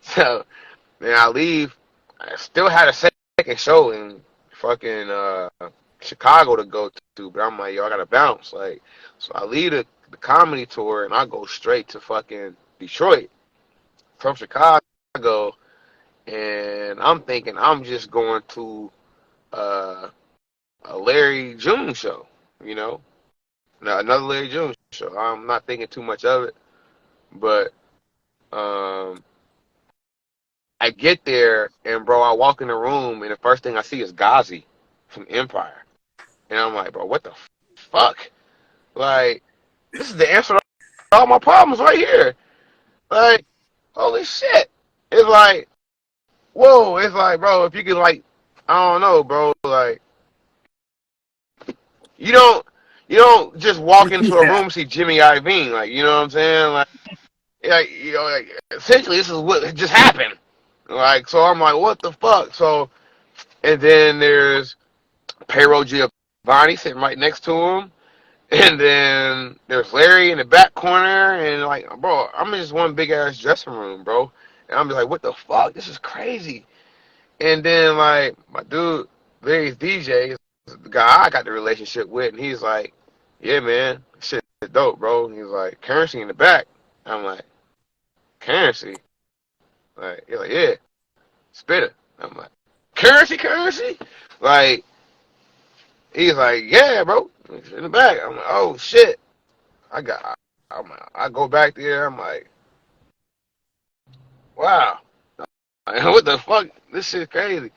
Speaker 2: So then I leave. I still had a second show in fucking Chicago to go to, but I'm like, yo, I gotta bounce. Like, so I leave the comedy tour and I go straight to fucking Detroit from Chicago, and I'm thinking I'm just going to uh, a Larry June show, another Larry June show. I'm not thinking too much of it, but um, I get there and bro, I walk in the room and the first thing I see is Ghazi from Empire, and I'm like, bro, what the fuck? Like, this is the answer to all my problems right here. Like, holy shit! It's like, whoa! It's like, bro, if you could like, I don't know, bro, like, You don't just walk into a
Speaker 1: Yeah.
Speaker 2: room and see Jimmy Iovine, like, you know what I'm saying? Like, like essentially this is what just happened. Like, so I'm like, what the fuck? So, and then there's Payroll Giovanni sitting right next to him. And then there's Larry in the back corner, and like, bro, I'm in just one big ass dressing room, bro. And I'm just like, what the fuck? This is crazy. And then like my dude, Larry's DJ, is the guy I got the relationship with, and he's like, yeah, man, shit is dope, bro. And he's like, currency in the back. I'm like, currency? Like, he's like, yeah, spitter. I'm like, currency? Like, he's like, yeah, bro, it's in the back. I'm like, oh shit. I got, I go back there. I'm like, wow, what the fuck? This shit's crazy.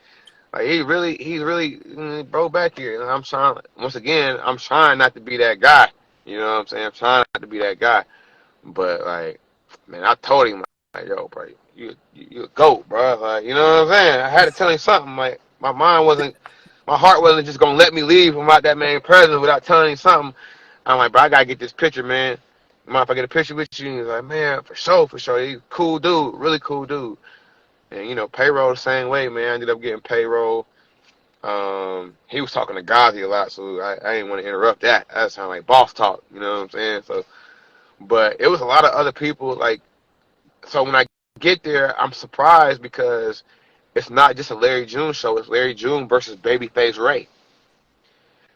Speaker 2: Like he's really bro back here. And I'm trying, once again, I'm trying not to be that guy. You know what I'm saying? I'm trying not to be that guy. But like, man, I told him like, yo, bro, you a goat, bro. Like, you know what I'm saying? I had to tell him something. Like, my heart wasn't just gonna let me leave from out that man presence without telling him something. I'm like, bro, I gotta get this picture, man. Mind if I get a picture with you? And he's like, man, for sure, for sure. He's a cool dude, really cool dude. And payroll the same way, man. I ended up getting payroll. He was talking to Gazi a lot, so I didn't want to interrupt that. That sounded like boss talk, you know what I'm saying? So, but it was a lot of other people. Like, so when I get there, I'm surprised because it's not just a Larry June show. It's Larry June versus Babyface Ray.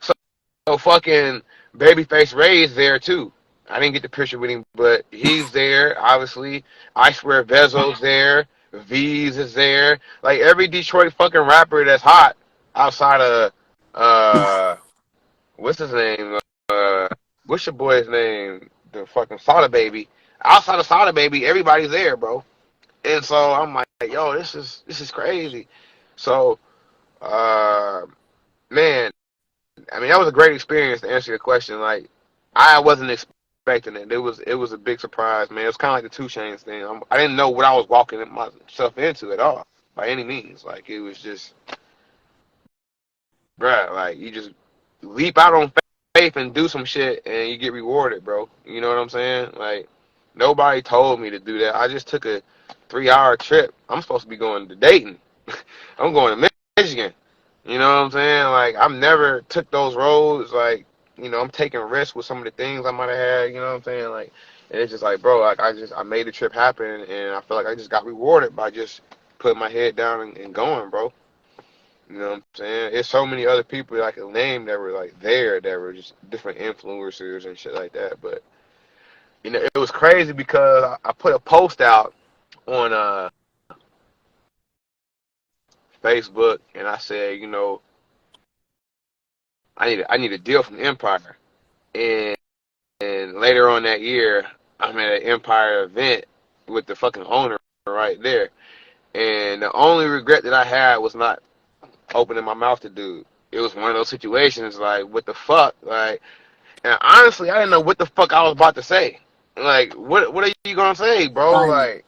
Speaker 2: So, fucking Babyface Ray is there too. I didn't get the picture with him, but he's there. Obviously, I swear Vezo's there. V's is there. Like every Detroit fucking rapper that's hot outside of what's his name? Uh, what's your boy's name? The fucking Soda Baby. Outside of Soda Baby, everybody's there, bro. And so I'm like, yo, this is crazy. So, uh, man, I mean, that was a great experience to answer your question. Like, I wasn't expecting it. It was a big surprise, man. It was kind of like the 2 Chainz thing. I didn't know what I was walking myself into at all, by any means. Like, it was just, bruh, like you just leap out on faith and do some shit, and you get rewarded, bro. You know what I'm saying? Like, nobody told me to do that. I just took a 3-hour trip. I'm supposed to be going to Dayton. I'm going to Michigan. You know what I'm saying? Like, I've never took those roads. Like, I'm taking risks with some of the things I might have had. You know what I'm saying? Like, and it's just like, bro, like I made the trip happen, and I feel like I just got rewarded by just putting my head down and going, bro. You know what I'm saying? There's so many other people that I could name that were like there that were just different influencers and shit like that. But it was crazy because I put a post out on Facebook and I said, I need a deal from Empire. And later on that year, I'm at an Empire event with the fucking owner right there. And the only regret that I had was not opening my mouth to dude. It was one of those situations like, what the fuck? Like, and honestly, I didn't know what the fuck I was about to say. Like, what are you gonna say, bro?
Speaker 1: Kanye.
Speaker 2: Like,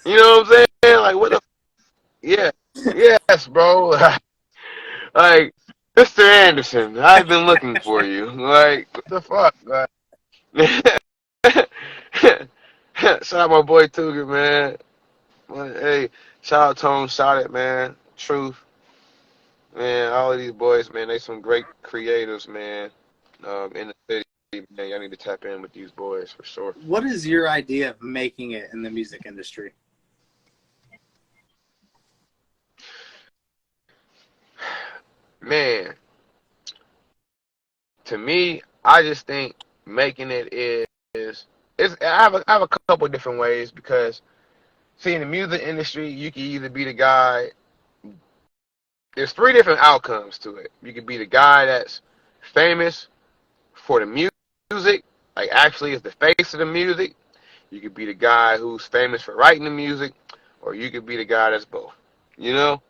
Speaker 2: you know what I'm saying? Like, what the? Yeah, yes, bro. Like, Mr. Anderson, I've been looking for you. Like, what the fuck? Like, shout out my boy Tooger, man. Hey, shout out Tone, shout it, man. Truth, man. All of these boys, man, they some great creators, man. In the city, man, y'all need to tap in with these boys for sure.
Speaker 1: What is your idea of making it in the music industry?
Speaker 2: Man, to me, I just think making it I have a couple of different ways because see in the music industry you can either be the guy. There's 3 different outcomes to it. You could be the guy that's famous for the music, like actually is the face of the music. You could be the guy who's famous for writing the music, or you could be the guy that's both. You know.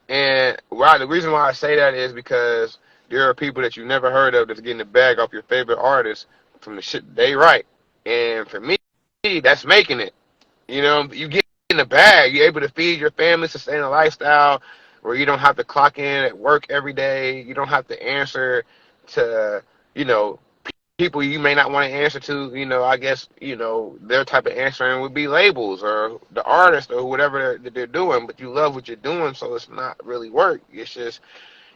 Speaker 2: And the reason why I say that is because there are people that you never heard of that's getting the bag off your favorite artists from the shit they write. And for me, that's making it. You get in the bag. You're able to feed your family, sustain a lifestyle where you don't have to clock in at work every day. You don't have to answer to, you know, people you may not want to answer to, I guess, their type of answering would be labels or the artist or whatever they're doing, but you love what you're doing, so it's not really work. It's just,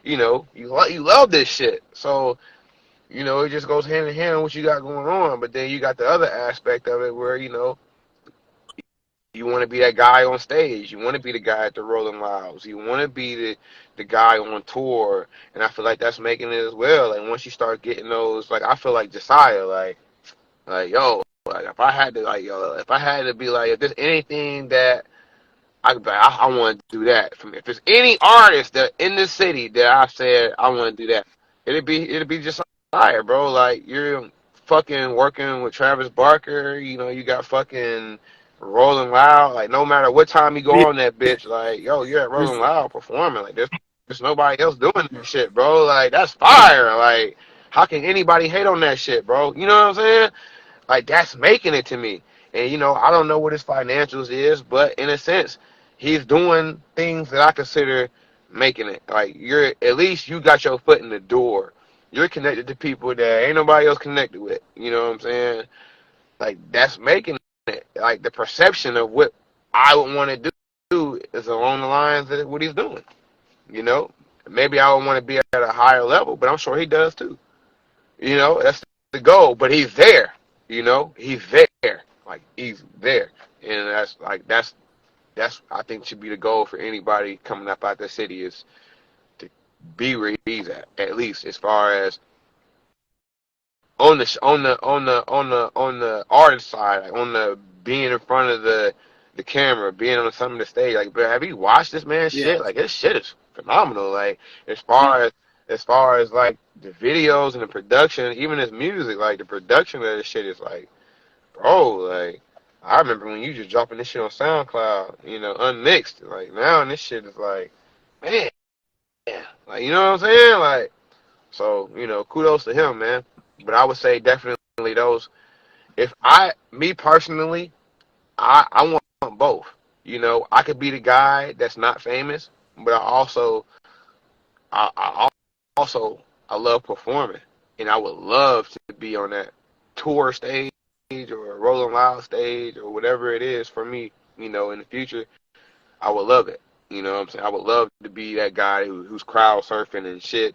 Speaker 2: you love this shit. So, it just goes hand in hand with what you got going on. But then you got the other aspect of it where, you want to be that guy on stage. You want to be the guy at the Rolling Louds. You want to be the guy on tour. And I feel like that's making it as well. Like once you start getting those, like I feel like Josiah, like yo, like if I had to, like yo, if I had to be like, if there's anything that I could be like, I want to do that. If there's any artist that in the city that I said I want to do that, it'd be just fire, bro. Like you're fucking working with Travis Barker. You got fucking Rolling Loud. Like no matter what time you
Speaker 1: Yeah,
Speaker 2: go on that bitch, like yo, you're at
Speaker 1: there's
Speaker 2: Rolling Loud performing. Like there's nobody else doing that shit, bro. Like that's fire. Like how can anybody hate on that shit, bro? You know what I'm saying? Like that's making it to me. And I don't know what his financials is, but in a sense, he's doing things that I consider making it. Like you're at least you got your foot in the door. You're connected to people that ain't nobody else connected with. You know what I'm saying? Like that's making it. Like the perception of what I would want to do is along the lines of what he's doing. You know, maybe I would want to be at a higher level, but I'm sure he does too. That's the goal. But he's there. He's there. Like he's there, and that's I think should be the goal for anybody coming up out the city is to be where he's at least as far as on the artist side, like on the being in front of the camera, being on some of the stage. Like, bro, have you watched this man's
Speaker 1: yeah.
Speaker 2: shit? Like, this shit is phenomenal. Like, as far as like the videos and the production, even his music, like the production of this shit is like, bro, like. I remember when you just dropping this shit on SoundCloud, unmixed. Like now, this shit is like, man, like you know what I'm saying? Like, so kudos to him, man. But I would say definitely those. If me personally, I want both. I could be the guy that's not famous, but I also, I love performing, and I would love to be on that tour stage or a Rolling Loud stage or whatever it is for me. In the future, I would love it. You know what I'm saying? I would love to be that guy who's crowd surfing and shit,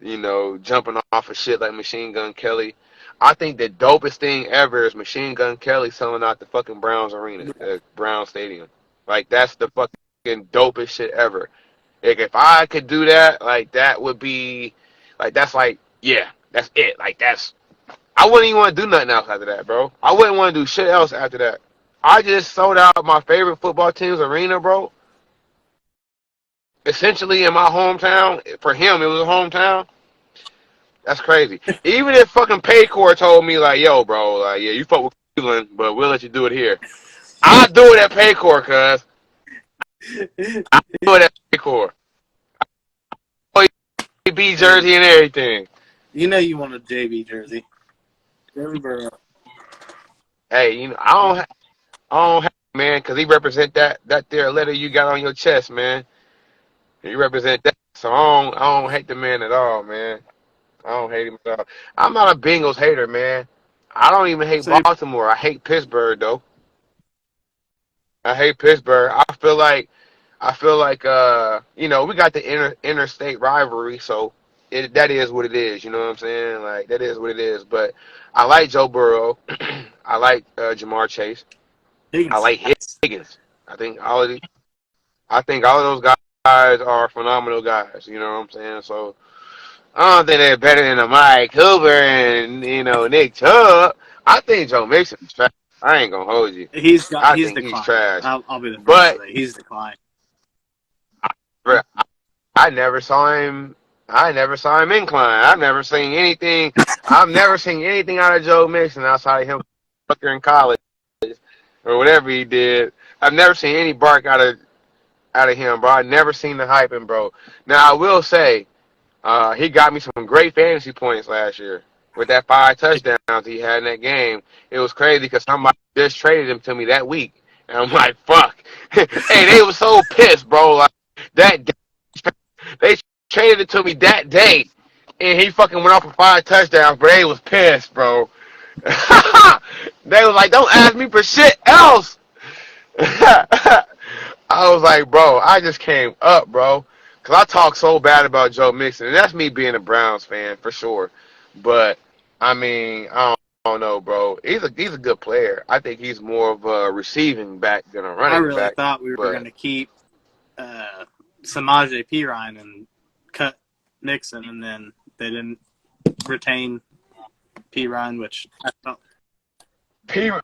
Speaker 2: jumping off of shit like Machine Gun Kelly. I think the dopest thing ever is Machine Gun Kelly selling out the fucking Browns arena, the Browns stadium. Like that's the fucking dopest shit ever. Like if I could do that, like that would be, like that's like yeah, that's it. Like that's I wouldn't even want to do nothing else after that, bro. I wouldn't want to do shit else after that. I just sold out my favorite football team's arena, bro. Essentially in my hometown. For him, it was a hometown. That's crazy. Even if fucking Paycor told me like, yo, bro, like, yeah, you fuck with Cleveland, but we'll let you do it here. I'll do it at Paycor, cuz. I'll do it at Paycor. B
Speaker 1: Hey,
Speaker 2: jersey and everything.
Speaker 1: you want a JB jersey. Denver.
Speaker 2: Hey, I don't have man, cause he represent that there letter you got on your chest, man. You represent that. So I don't hate the man at all, man. I don't hate him at all. I'm not a Bengals hater, man. I don't even hate
Speaker 1: So
Speaker 2: Baltimore. I hate Pittsburgh though. I hate Pittsburgh. I feel like we got the interstate rivalry, so that is what it is. You know what I'm saying? Like that is what it is. But I like Joe Burrow. I like Jamar Chase. I
Speaker 1: Higgins,
Speaker 2: like
Speaker 1: nice.
Speaker 2: Higgins. I think all of those guys are phenomenal guys. You know what I'm saying? So I don't think they're better than a Mike Hoover and Nick Chubb. I think Joe Mixon's trash. I ain't gonna hold you. I
Speaker 1: He's
Speaker 2: think he's
Speaker 1: declined.
Speaker 2: trash.
Speaker 1: I'll be the first to
Speaker 2: But
Speaker 1: say he's declined.
Speaker 2: bro, I never saw him. I never saw him incline. I've never seen anything. I've never seen anything out of Joe Mixon outside of him fucking in college or whatever he did. I've never seen any bark out of him, bro. I've never seen the hyping, bro. Now I will say, he got me some great fantasy points last year with that 5 touchdowns he had in that game. It was crazy because somebody just traded him to me that week, and I'm like, fuck. Hey, they were so pissed, bro. Like that day, they traded it to me that day. and he fucking went off for 5 touchdowns, but they was pissed, bro. They was like, don't ask me for shit else. I was like, bro, I just came up, bro. Because I talk so bad about Joe Mixon. And that's me being a Browns fan, for sure. But, I mean, I don't know, bro. He's a good player. I think he's more of a receiving back than a
Speaker 1: I
Speaker 2: running
Speaker 1: really
Speaker 2: back.
Speaker 1: thought we were going
Speaker 2: But,
Speaker 1: to keep Samaje Perine and cut Mixon, and then they didn't retain Perine, which I felt.
Speaker 2: Perine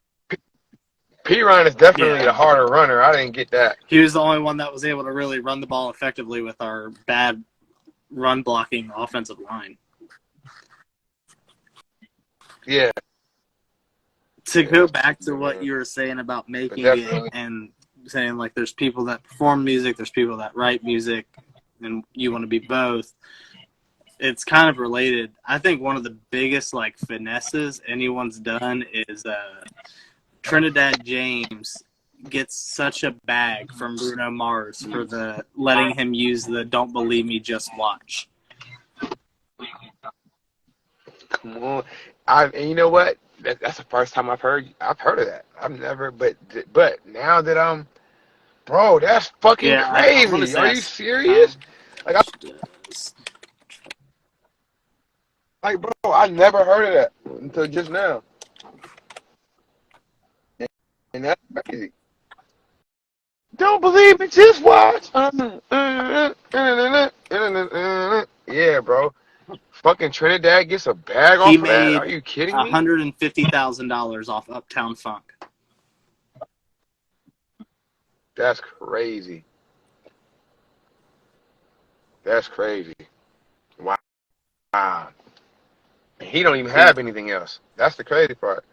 Speaker 2: is definitely
Speaker 1: Yeah.
Speaker 2: the harder runner. I didn't get that.
Speaker 1: He was the only one that was able to really run the ball effectively with our bad run blocking offensive line.
Speaker 2: Yeah.
Speaker 1: To go back to what you were saying about making it
Speaker 2: Definitely.
Speaker 1: and saying like there's people that perform music, there's people that write music, and you want to be both. It's kind of related. I think one of the biggest like finesses anyone's done is Trinidad James gets such a bag from Bruno Mars for the letting him use the "Don't Believe Me, Just Watch."
Speaker 2: Come on. And you know what? That's the first time I've heard of that. I've never, but now that bro, that's fucking
Speaker 1: Yeah, I want to
Speaker 2: crazy.
Speaker 1: say
Speaker 2: Are you serious? Like, bro, I never heard of that until just now. And that's crazy. Don't believe me, just watch. Yeah, bro. Fucking Trinidad gets a bag
Speaker 1: he
Speaker 2: off of that? Are
Speaker 1: made
Speaker 2: you kidding me?
Speaker 1: $150,000 off Uptown Funk.
Speaker 2: That's crazy. That's crazy. Wow. He don't even
Speaker 1: Yeah.
Speaker 2: have anything else. That's the crazy part.